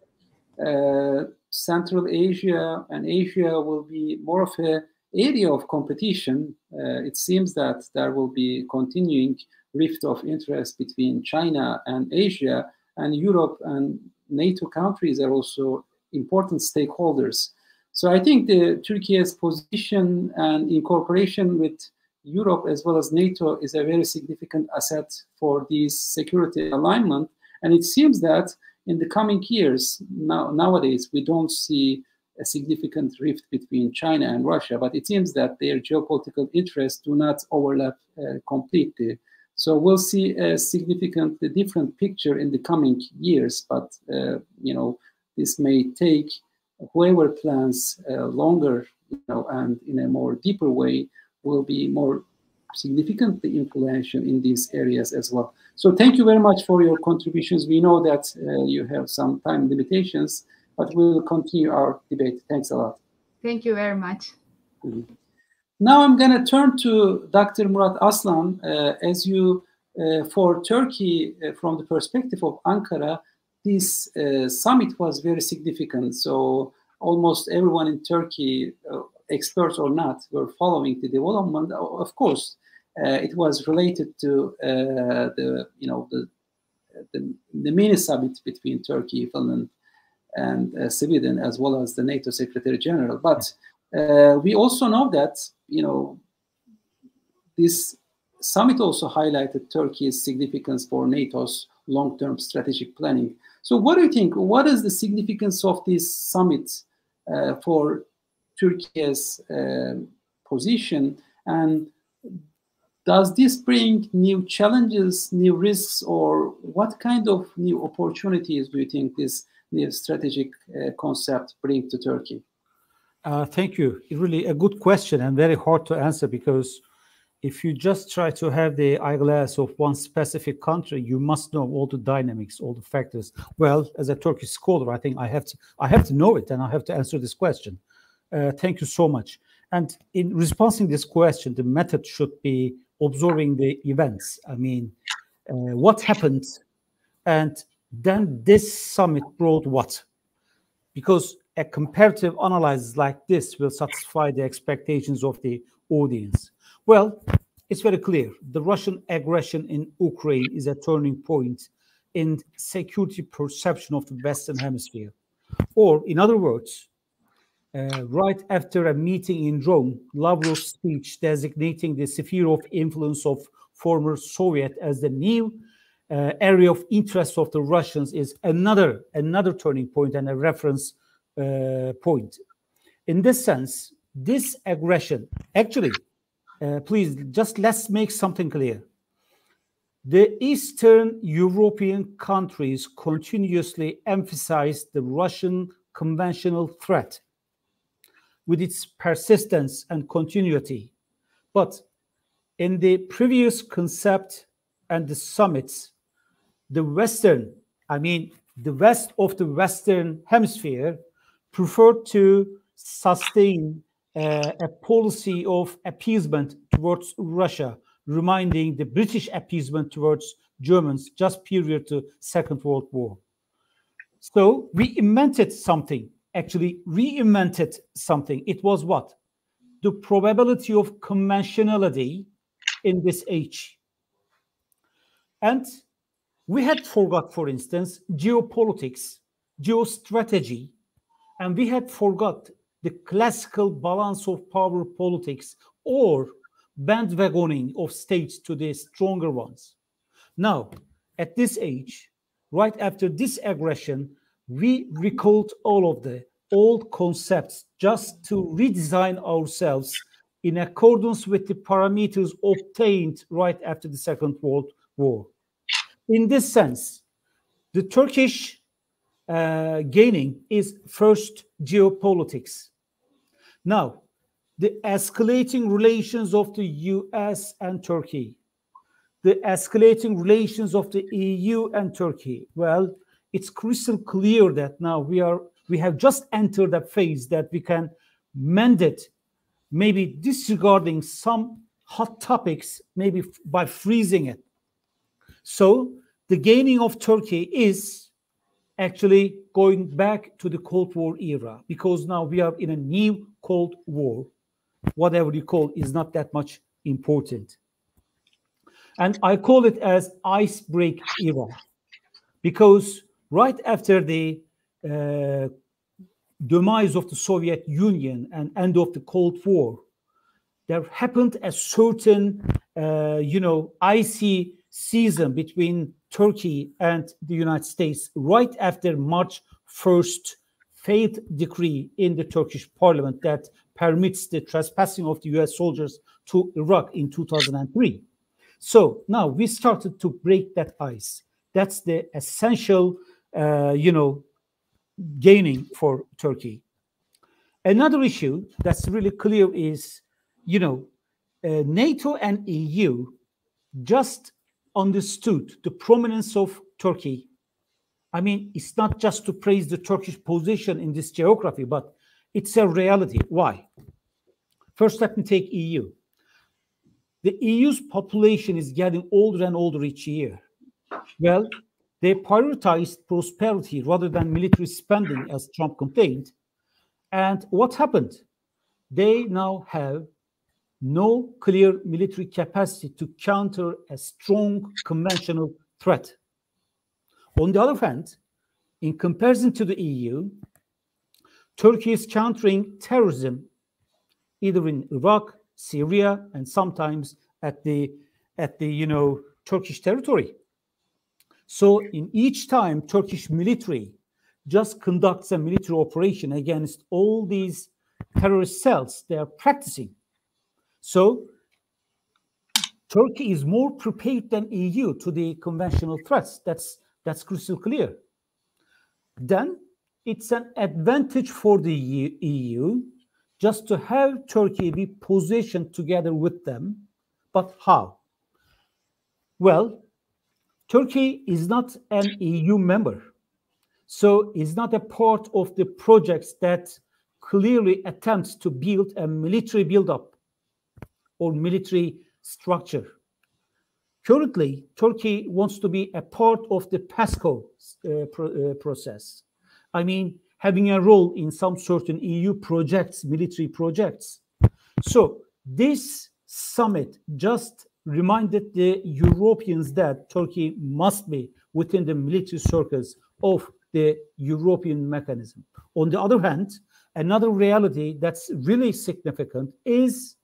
Central Asia and Asia will be more of an area of competition. It seems that there will be continuing rift of interest between China and Asia, and Europe and NATO countries are also important stakeholders. So I think Turkey's position and incorporation with Europe as well as NATO is a very significant asset for this security alignment. And it seems that in the coming years, nowadays, we don't see a significant rift between China and Russia, but it seems that their geopolitical interests do not overlap completely. So we'll see a significantly different picture in the coming years, but you know, this may take whoever plans longer, you know, and in a more deeper way, will be more significantly influential in these areas as well. So thank you very much for your contributions. We know that you have some time limitations, but we'll continue our debate. Thanks a lot. Thank you very much. Mm-hmm. Now I'm going to turn to Dr. Murat Aslan. As you, for Turkey, from the perspective of Ankara, this summit was very significant. So almost everyone in Turkey, experts or not, were following the development. Of course, it was related to the mini summit between Turkey, Finland, and Sweden, as well as the NATO Secretary General. But we also know that, you know, this summit also highlighted Turkey's significance for NATO's long-term strategic planning. So what do you think? What is the significance of this summit for Turkey's position? And does this bring new challenges, new risks, or what kind of new opportunities do you think this new strategic concept brings to Turkey? Thank you. Really a good question and very hard to answer, because if you just try to have the eyeglass of one specific country, you must know all the dynamics, all the factors. Well, as a Turkish scholar, I think I have to know it, and I have to answer this question. Thank you so much. And in responding this question, the method should be observing the events. I mean, what happened, and then this summit brought what? Because a comparative analysis like this will satisfy the expectations of the audience. Well, it's very clear. The Russian aggression in Ukraine is a turning point in security perception of the Western Hemisphere. Or, in other words, right after a meeting in Rome, Lavrov's speech designating the sphere of influence of former Soviet as the new area of interest of the Russians is another turning point and a reference point. In this sense, this aggression, actually, please, just let's make something clear. The Eastern European countries continuously emphasized the Russian conventional threat with its persistence and continuity. But in the previous concept and the summits, the Western, I mean, the West of the Western Hemisphere preferred to sustain a policy of appeasement towards Russia, reminding the British appeasement towards Germans just prior to Second World War. So we invented something, actually reinvented something. It was what? The probability of conventionality in this age. And we had forgot, for instance, geopolitics, geostrategy, and we had forgot the classical balance of power politics or bandwagoning of states to the stronger ones. Now, at this age, right after this aggression, we recalled all of the old concepts just to redesign ourselves in accordance with the parameters obtained right after the Second World War. In this sense, the Turkish gaining is first geopolitics. Now, the escalating relations of the US and Turkey, the escalating relations of the EU and Turkey. Well, it's crystal clear that now we have just entered a phase that we can mend it, maybe disregarding some hot topics, maybe by freezing it. So the gaining of Turkey is actually going back to the Cold War era, because now we are in a new Cold War. Whatever you call is not that much important. And I call it as ice break era, because right after the demise of the Soviet Union and end of the Cold War, there happened a certain, icy season between Turkey and the United States right after March 1st failed decree in the Turkish parliament that permits the trespassing of the US soldiers to Iraq in 2003. So now we started to break that ice. That's the essential, gaining for Turkey. Another issue that's really clear is, NATO and EU just understood the prominence of Turkey. I mean, it's not just to praise the Turkish position in this geography, but it's a reality. Why? First, let me take EU. The EU's population is getting older and older each year. Well, they prioritized prosperity rather than military spending, as Trump complained. And what happened? They now have no clear military capacity to counter a strong conventional threat. On the other hand, in comparison to the EU, Turkey is countering terrorism either in Iraq, Syria, and sometimes at the Turkish territory. So in each time Turkish military just conducts a military operation against all these terrorist cells they are practicing. So Turkey is more prepared than EU to the conventional threats. That's crystal clear. Then it's an advantage for the EU just to have Turkey be positioned together with them. But how? Well, Turkey is not an EU member, so is not a part of the projects that clearly attempts to build a military buildup or military structure. Currently, Turkey wants to be a part of the PESCO process. I mean, having a role in some certain EU projects, military projects. So this summit just reminded the Europeans that Turkey must be within the military circles of the European mechanism. On the other hand, another reality that's really significant is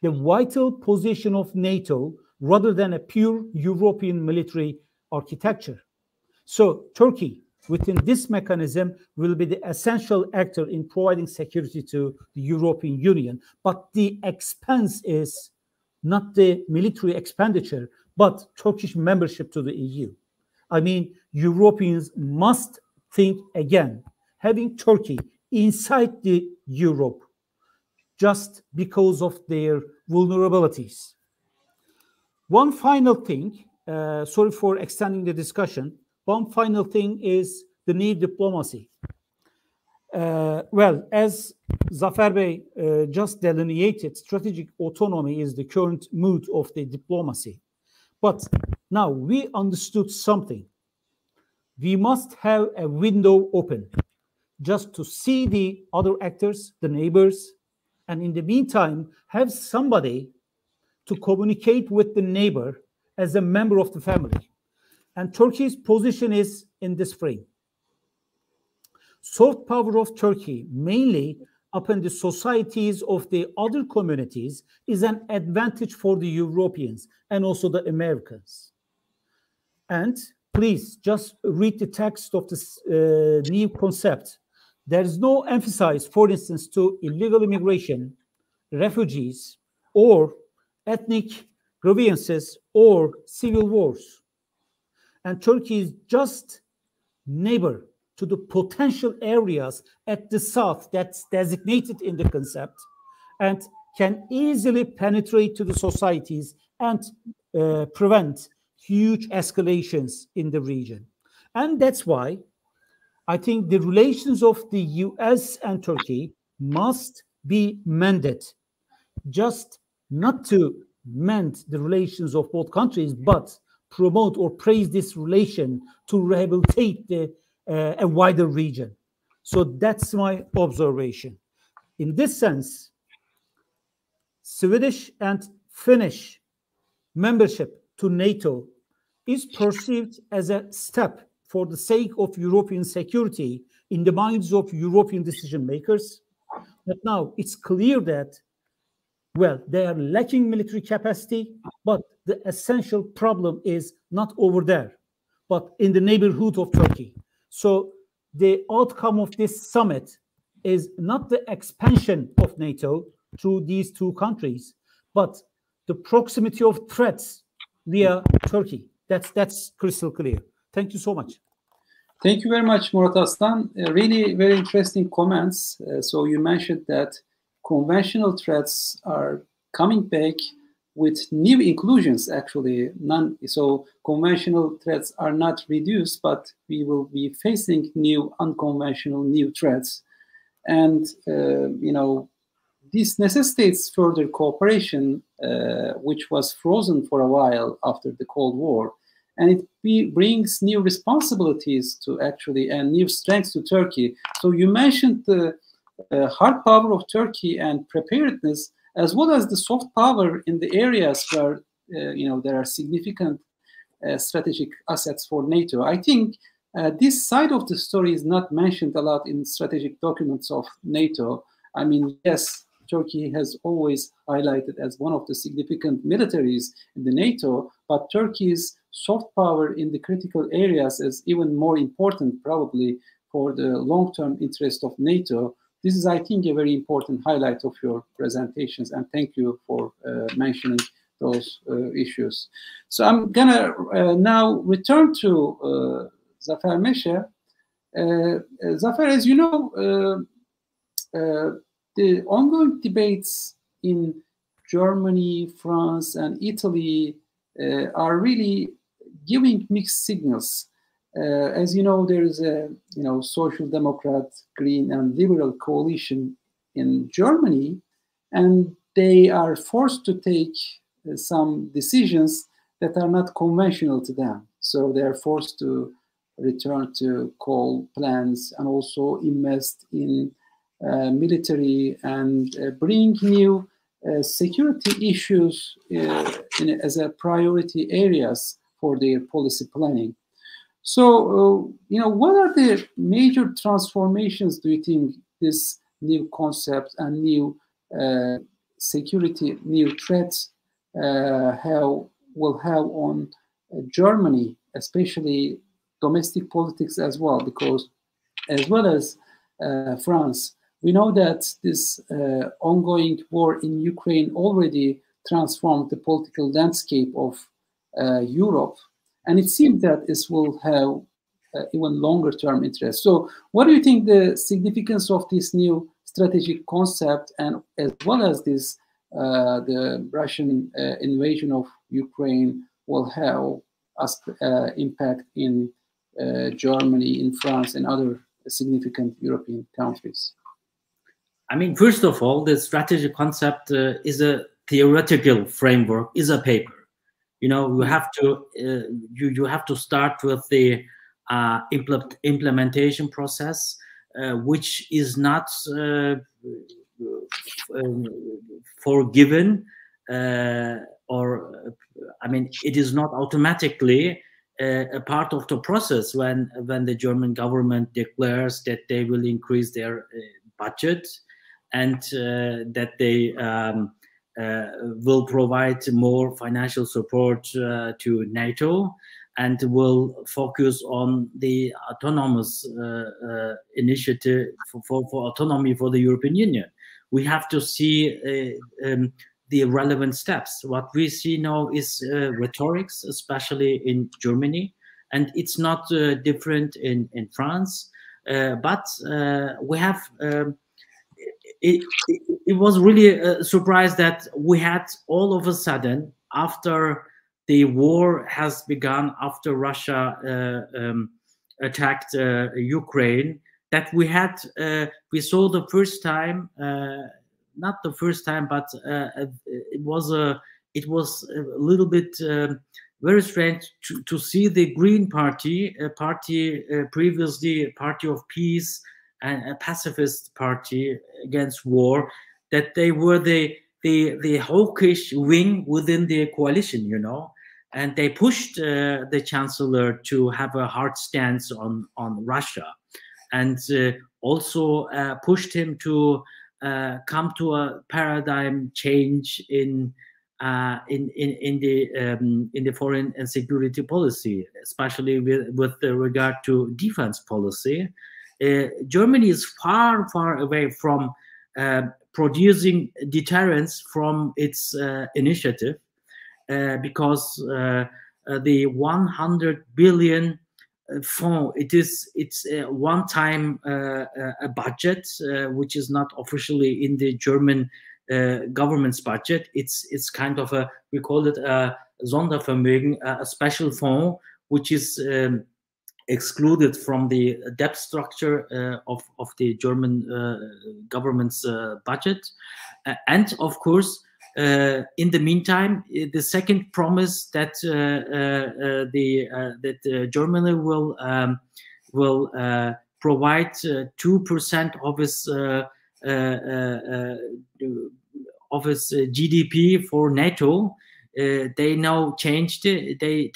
the vital position of NATO rather than a pure European military architecture. So Turkey, within this mechanism, will be the essential actor in providing security to the European Union. But the expense is not the military expenditure, but Turkish membership to the EU. I mean, Europeans must think again, having Turkey inside the Europe just because of their vulnerabilities. One final thing, sorry for extending the discussion, one final thing is the need diplomacy. Well, as Zafer Bey just delineated, strategic autonomy is the current mood of the diplomacy. But now we understood something. We must have a window open just to see the other actors, the neighbors, and in the meantime, have somebody to communicate with the neighbor as a member of the family. And Turkey's position is in this frame. Soft power of Turkey, mainly upon the societies of the other communities, is an advantage for the Europeans and also the Americans. And please just read the text of this new concept. There is no emphasis, for instance, to illegal immigration, refugees, or ethnic grievances or civil wars. And Turkey is just neighbor to the potential areas at the south that's designated in the concept and can easily penetrate to the societies and prevent huge escalations in the region. And that's why I think the relations of the US and Turkey must be mended, just not to mend the relations of both countries, but promote or praise this relation to rehabilitate a wider region. So that's my observation. In this sense, Swedish and Finnish membership to NATO is perceived as a step for the sake of European security in the minds of European decision makers. But now it's clear that, well, they are lacking military capacity, but the essential problem is not over there, but in the neighborhood of Turkey. So the outcome of this summit is not the expansion of NATO through these two countries, but the proximity of threats via Turkey. That's crystal clear. Thank you so much. Thank you very much, Murat Aslan. Really very interesting comments. So you mentioned that conventional threats are coming back with new inclusions, actually. So conventional threats are not reduced, but we will be facing new unconventional new threats. And, you know, this necessitates further cooperation, which was frozen for a while after the Cold War. And it brings new responsibilities to actually, and new strengths to Turkey. So you mentioned the hard power of Turkey and preparedness, as well as the soft power in the areas where, you know, there are significant strategic assets for NATO. I think this side of the story is not mentioned a lot in strategic documents of NATO. I mean, yes, Turkey has always highlighted as one of the significant militaries in the NATO, but Turkey's soft power in the critical areas is even more important, probably, for the long-term interest of NATO. This is, I think, a very important highlight of your presentations, and thank you for mentioning those issues. So I'm gonna now return to Zafer Meşe. Zafer, as you know, the ongoing debates in Germany, France, and Italy are really giving mixed signals. As you know, there is a Social Democrat, Green, and Liberal coalition in Germany, and they are forced to take some decisions that are not conventional to them. So they are forced to return to coal plants and also invest in military and bring new security issues as a priority areas for their policy planning. So, what are the major transformations do you think this new concept and new security, new threats will have on Germany, especially domestic politics as well, because as well as France, we know that this ongoing war in Ukraine already transformed the political landscape of Europe. And it seems that this will have even longer term interest. So what do you think the significance of this new strategic concept, and as well as this the Russian invasion of Ukraine will have impact in Germany, in France, and other significant European countries? I mean, first of all, the strategic concept is a theoretical framework, is a paper. You have to you have to start with the implementation process, which is not forgiven, or I mean, it is not automatically a part of the process when the German government declares that they will increase their budget and that they will provide more financial support to NATO and will focus on the autonomous initiative for autonomy for the European Union. We have to see the relevant steps. What we see now is rhetorics, especially in Germany, and it's not different in France. But we have. It was really a surprise that we had all of a sudden, after the war has begun, after Russia attacked Ukraine, that we saw the first time, not the first time, but it was a little bit very strange to see the Green Party, a party previously a party of peace and a pacifist party against war, that they were the hawkish wing within the coalition, and they pushed the chancellor to have a hard stance on Russia, and also pushed him to come to a paradigm change in the foreign and security policy, especially with regard to defense policy. Germany is far, far away from producing deterrence from its initiative, because the 100 billion fund, it's a one-time a budget, which is not officially in the German government's budget. It's kind of we call it a Sondervermögen, a special fund, which is excluded from the debt structure of the German government's budget. And of course, in the meantime, the second promise that Germany will provide 2% of its GDP for NATO. They now changed it. They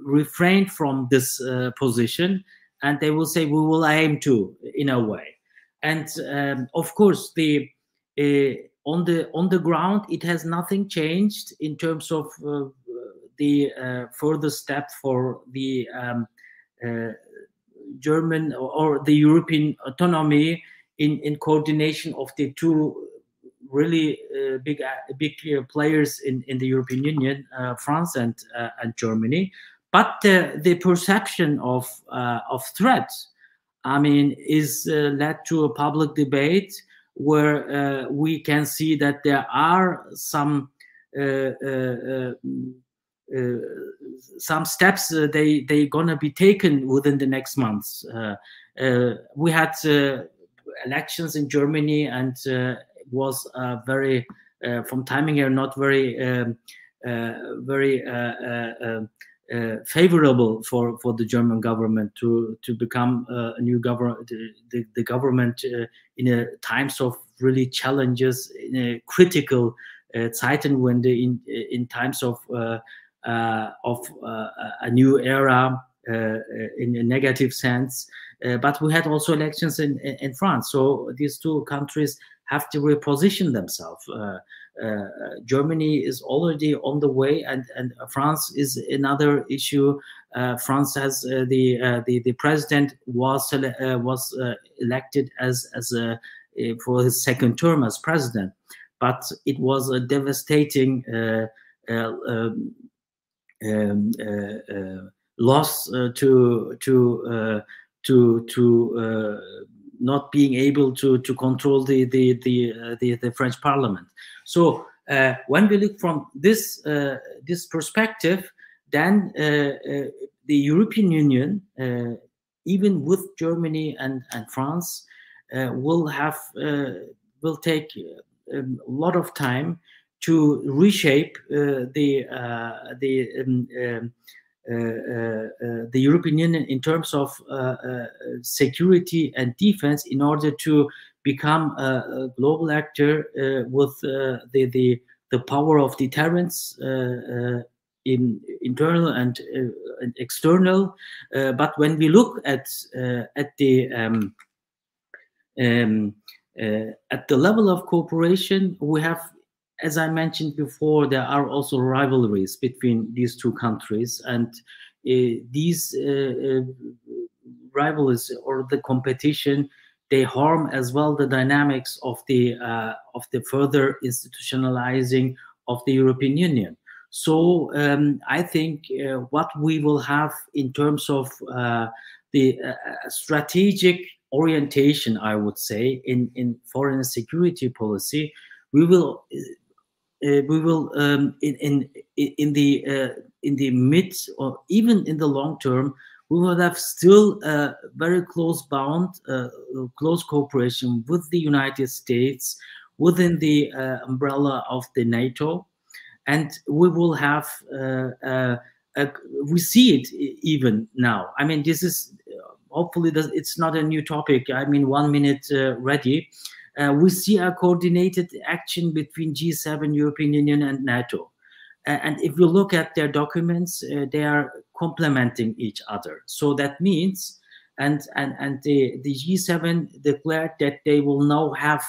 refrained from this position, and they will say we will aim to, in a way. And of course, on the ground, it has nothing changed in terms of the further step for the German or the European autonomy in coordination of the two really big players in the European Union, France and Germany. But the perception of threat, I mean, is led to a public debate where we can see that there are some steps they gonna be taken within the next months. We had elections in Germany, and it was very from timing here not very favorable for the German government to become a new government, the government in a times of really challenges, in a critical Zeitenwende, in times of a new era in a negative sense. But we had also elections in France, so these two countries have to reposition themselves. Germany is already on the way, and France is another issue. France has the president was elected as for his second term as president, but it was a devastating loss to not being able to control the French Parliament. So when we look from this perspective, then the European Union, even with Germany and France, will take a lot of time to reshape the European Union in terms of security and defense, in order to become a global actor with the power of deterrence in internal and external. But when we look at the level of cooperation, we have, as I mentioned before, there are also rivalries between these two countries, and these rivalries or the competition, they harm as well the dynamics of the further institutionalizing of the European Union. So I think what we will have in terms of the strategic orientation, I would say, in foreign and security policy, we will in the mid or even in the long term, we will have still a very close close cooperation with the United States within the umbrella of the NATO, and we will have we see it even now. I mean, this is hopefully it's not a new topic. I mean, 1 minute ready. We see a coordinated action between G7, European Union, and NATO. And if you look at their documents, they are complementing each other. So that means, and the G7 declared that they will now have,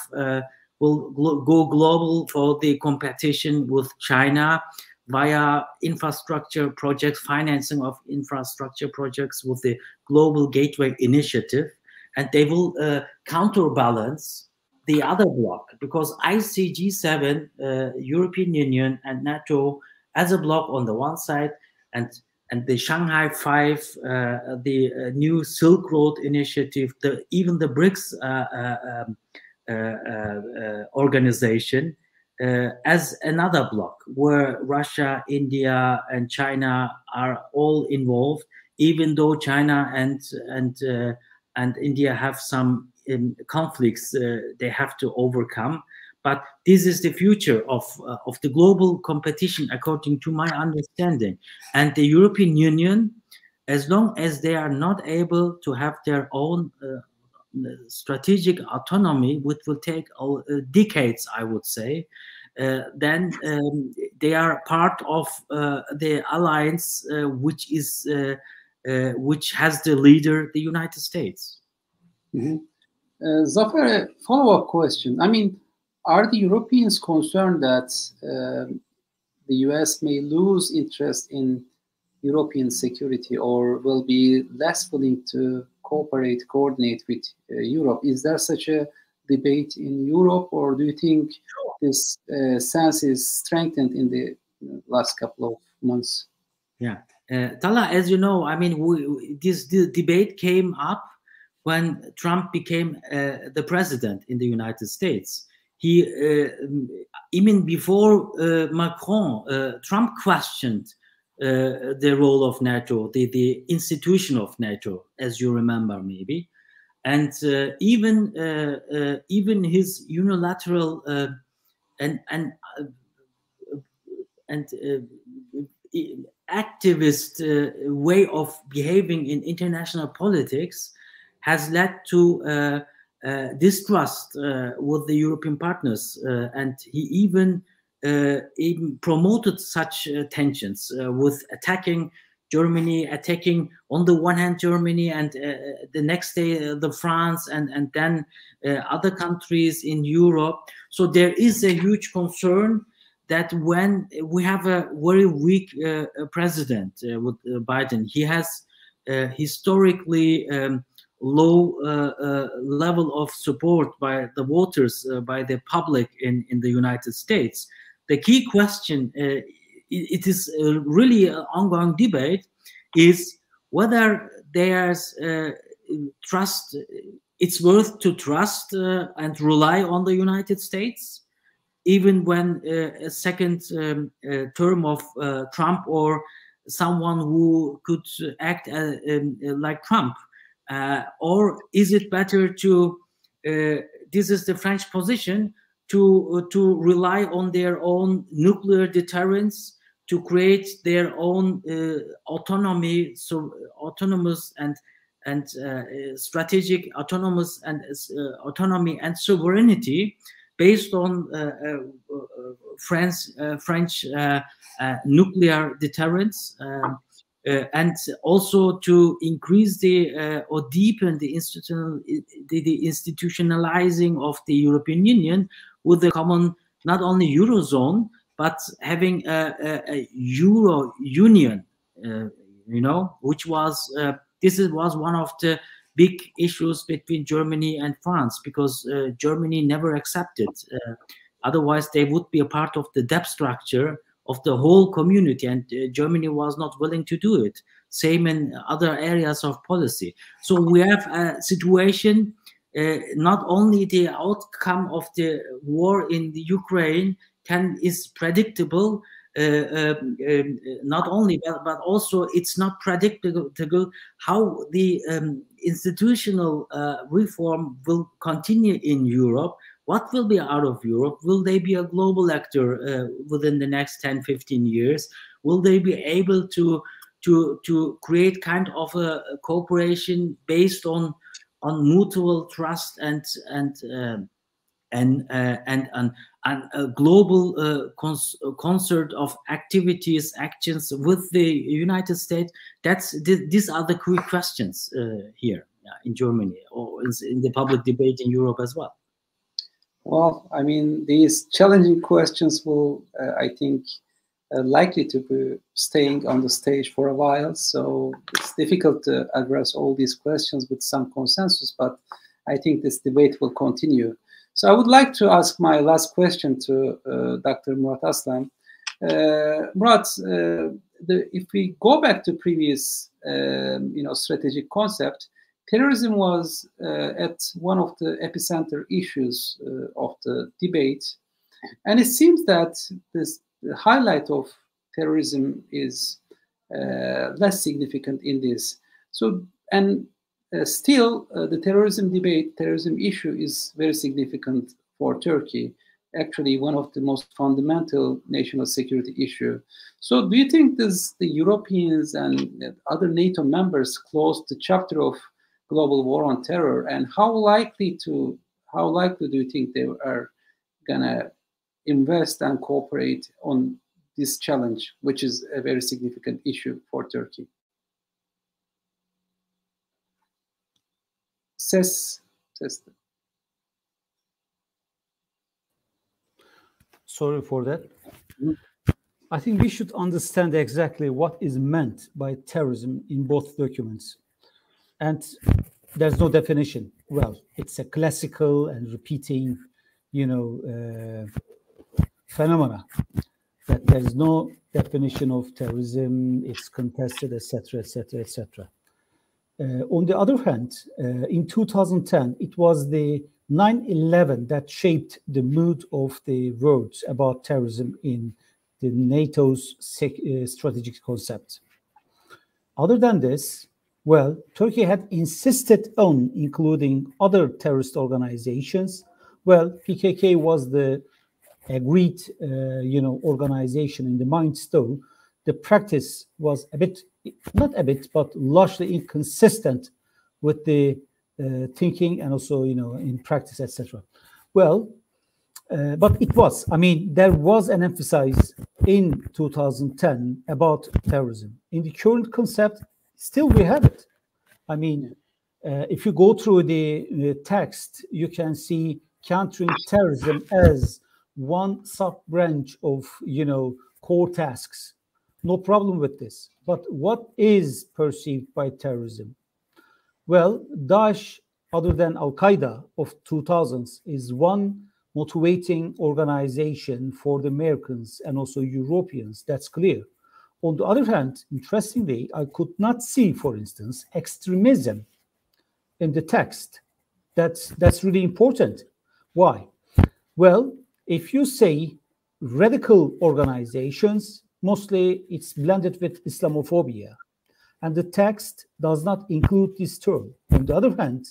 will go global for the competition with China via infrastructure projects, financing of infrastructure projects with the Global Gateway Initiative. And they will counterbalance the other bloc, because I see G7, European Union, and NATO as a bloc on the one side, and the Shanghai Five, the new Silk Road Initiative, even the BRICS organization as another bloc, where Russia, India, and China are all involved, even though China and India have some conflicts they have to overcome. But this is the future of the global competition, according to my understanding. And the European Union, as long as they are not able to have their own strategic autonomy, which will take decades, I would say, then they are part of the alliance, which has the leader, the United States. Mm-hmm. Zafer, a follow-up question. I mean, are the Europeans concerned that the US may lose interest in European security, or will be less willing to coordinate with Europe? Is there such a debate in Europe, or do you think this sense is strengthened in the last couple of months? Yeah, Talha, as you know, I mean, this debate came up when Trump became the president in the United States. He, even before Macron, Trump questioned the role of NATO, the institution of NATO, as you remember maybe. And even his unilateral and activist way of behaving in international politics has led to distrust with the European partners, and he even promoted such tensions with attacking Germany, attacking on the one hand Germany, and the next day the France, and then other countries in Europe. So there is a huge concern that when we have a very weak president with Biden, he has historically low level of support by the voters, by the public in the United States. The key question, it is really an ongoing debate, is whether there's trust, it's worth to trust and rely on the United States, even when a second term of Trump or someone who could act like Trump, or is it better to, this is the French position, to rely on their own nuclear deterrence, to create their own autonomy, so autonomous and strategic autonomous and autonomy and sovereignty based on French nuclear deterrence, and also to increase the or deepen the institutionalizing of the European Union with the common, not only Eurozone, but having a Euro Union, you know, which was, was one of the big issues between Germany and France, because Germany never accepted. Otherwise, they would be a part of the debt structure of the whole community, and Germany was not willing to do it. Same in other areas of policy. So we have a situation, not only the outcome of the war in the Ukraine is predictable, not only, but also it's not predictable how the institutional reform will continue in Europe. What will be out of Europe? Will they be a global actor within the next 10, 15 years? Will they be able to create kind of a cooperation based on mutual trust and a global concert of activities, actions with the United States? These are the key questions here in Germany, or in the public debate in Europe as well. Well, I mean, these challenging questions will, I think, likely to be staying on the stage for a while. So it's difficult to address all these questions with some consensus, but I think this debate will continue. So I would like to ask my last question to Dr. Murat Aslan. Murat, if we go back to previous, strategic concept, terrorism was at one of the epicenter issues of the debate, and it seems that the highlight of terrorism is less significant in this. So, and still, the terrorism issue is very significant for Turkey. Actually, one of the most fundamental national security issue. So, do you think the Europeans and other NATO members closed the chapter of global war on terror, and how likely do you think they are gonna invest and cooperate on this challenge, which is a very significant issue for Turkey? Sorry for that. I think we should understand exactly what is meant by terrorism in both documents. And there's no definition. Well, it's a classical and repeating, phenomena. That there's no definition of terrorism, it's contested, etc., etc., etc. On the other hand, in 2010, it was the 9/11 that shaped the mood of the world about terrorism in the NATO's strategic concept. Other than this, well, Turkey had insisted on including other terrorist organizations. Well, PKK was the agreed, organization in the mind still. The practice was a bit, not a bit, but largely inconsistent with the thinking and also, in practice, etc. Well, but it was, there was an emphasis in 2010 about terrorism. In the current concept, still we have it. If you go through the text, you can see countering terrorism as one sub-branch of, core tasks. No problem with this. But what is perceived by terrorism? Well, Daesh, other than Al-Qaeda of 2000s, is one motivating organization for the Americans and also Europeans. That's clear. On the other hand, interestingly, I could not see, for instance, extremism in the text. That's really important. Why? Well, if you say radical organizations, mostly it's blended with Islamophobia, and the text does not include this term. On the other hand,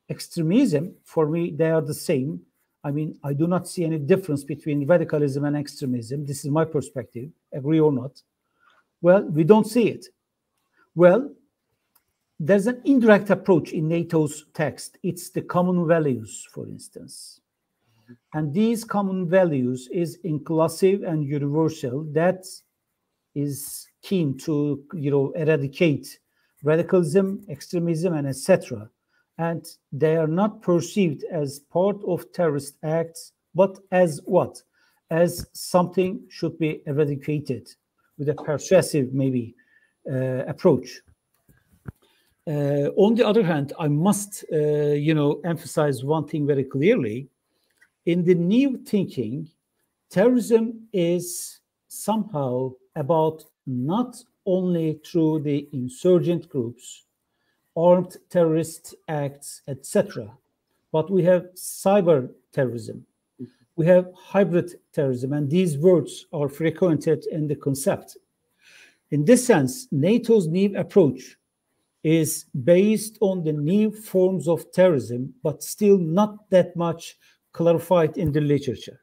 extremism, for me, they are the same. I do not see any difference between radicalism and extremism. This is my perspective, agree or not. Well, we don't see it. Well, there's an indirect approach in NATO's text. It's the common values, for instance. And these common values is inclusive and universal. That is keen to, eradicate radicalism, extremism, and etc. And they are not perceived as part of terrorist acts, but as what? As something should be eradicated with a persuasive, maybe, approach. On the other hand, I must, emphasize one thing very clearly. In the new thinking, terrorism is somehow about not only through the insurgent groups, armed terrorist acts, etc., but we have cyber terrorism, we have hybrid terrorism, and these words are frequented in the concept. In this sense, NATO's new approach is based on the new forms of terrorism, but still not that much clarified in the literature.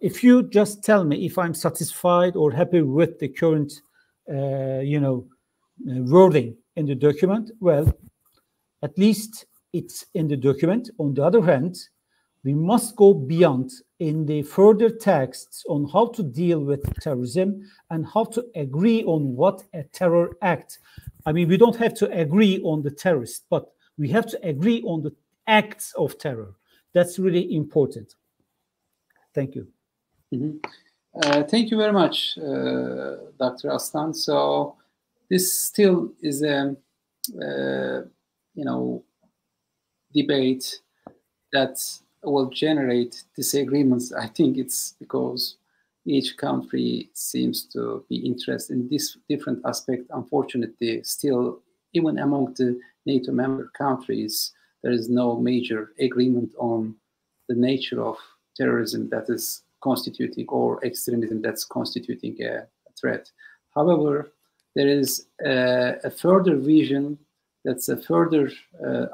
If you just tell me if I'm satisfied or happy with the current, wording in the document, well, at least it's in the document. On the other hand, we must go beyond in the further texts on how to deal with terrorism and how to agree on what a terror act. We don't have to agree on the terrorist, but we have to agree on the acts of terror. That's really important. Thank you. Mm-hmm. Thank you very much, Dr. Aslan. So this still is a, debate that will generate disagreements. I think it's because each country seems to be interested in this different aspect. Unfortunately, still, even among the NATO member countries, there is no major agreement on the nature of terrorism that is constituting or extremism that's constituting a threat. However, there is a further vision, that's a further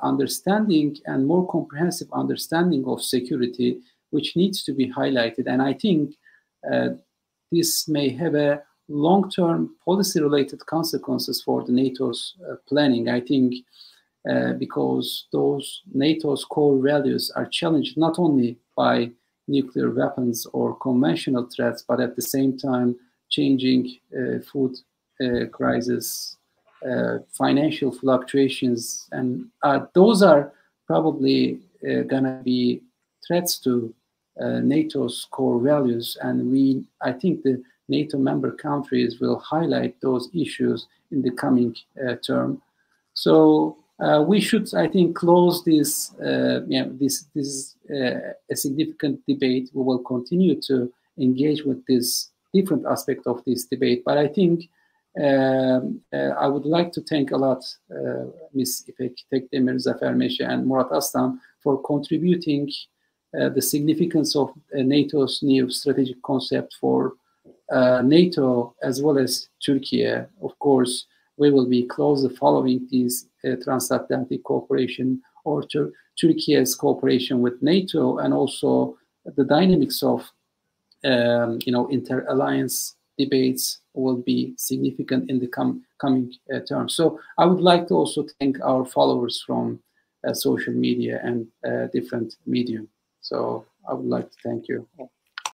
understanding and more comprehensive understanding of security, which needs to be highlighted. And I think this may have a long-term policy-related consequences for the NATO's planning. I think because those NATO's core values are challenged not only by nuclear weapons or conventional threats, but at the same time changing food crisis, financial fluctuations, and those are probably gonna be threats to NATO's core values. And I think the NATO member countries will highlight those issues in the coming term. So we should, I think, close this. This is a significant debate. We will continue to engage with this different aspect of this debate. But I think I would like to thank a lot Ms. İpek, Tekdemir, Zafer, Meşe, and Murat Aslan for contributing the significance of NATO's new strategic concept for NATO as well as Turkey. Of course, we will be closely following these transatlantic cooperation or Turkey's cooperation with NATO, and also the dynamics of inter-alliance debates will be significant in the coming term. So I would like to also thank our followers from social media and different medium. So I would like to thank you all.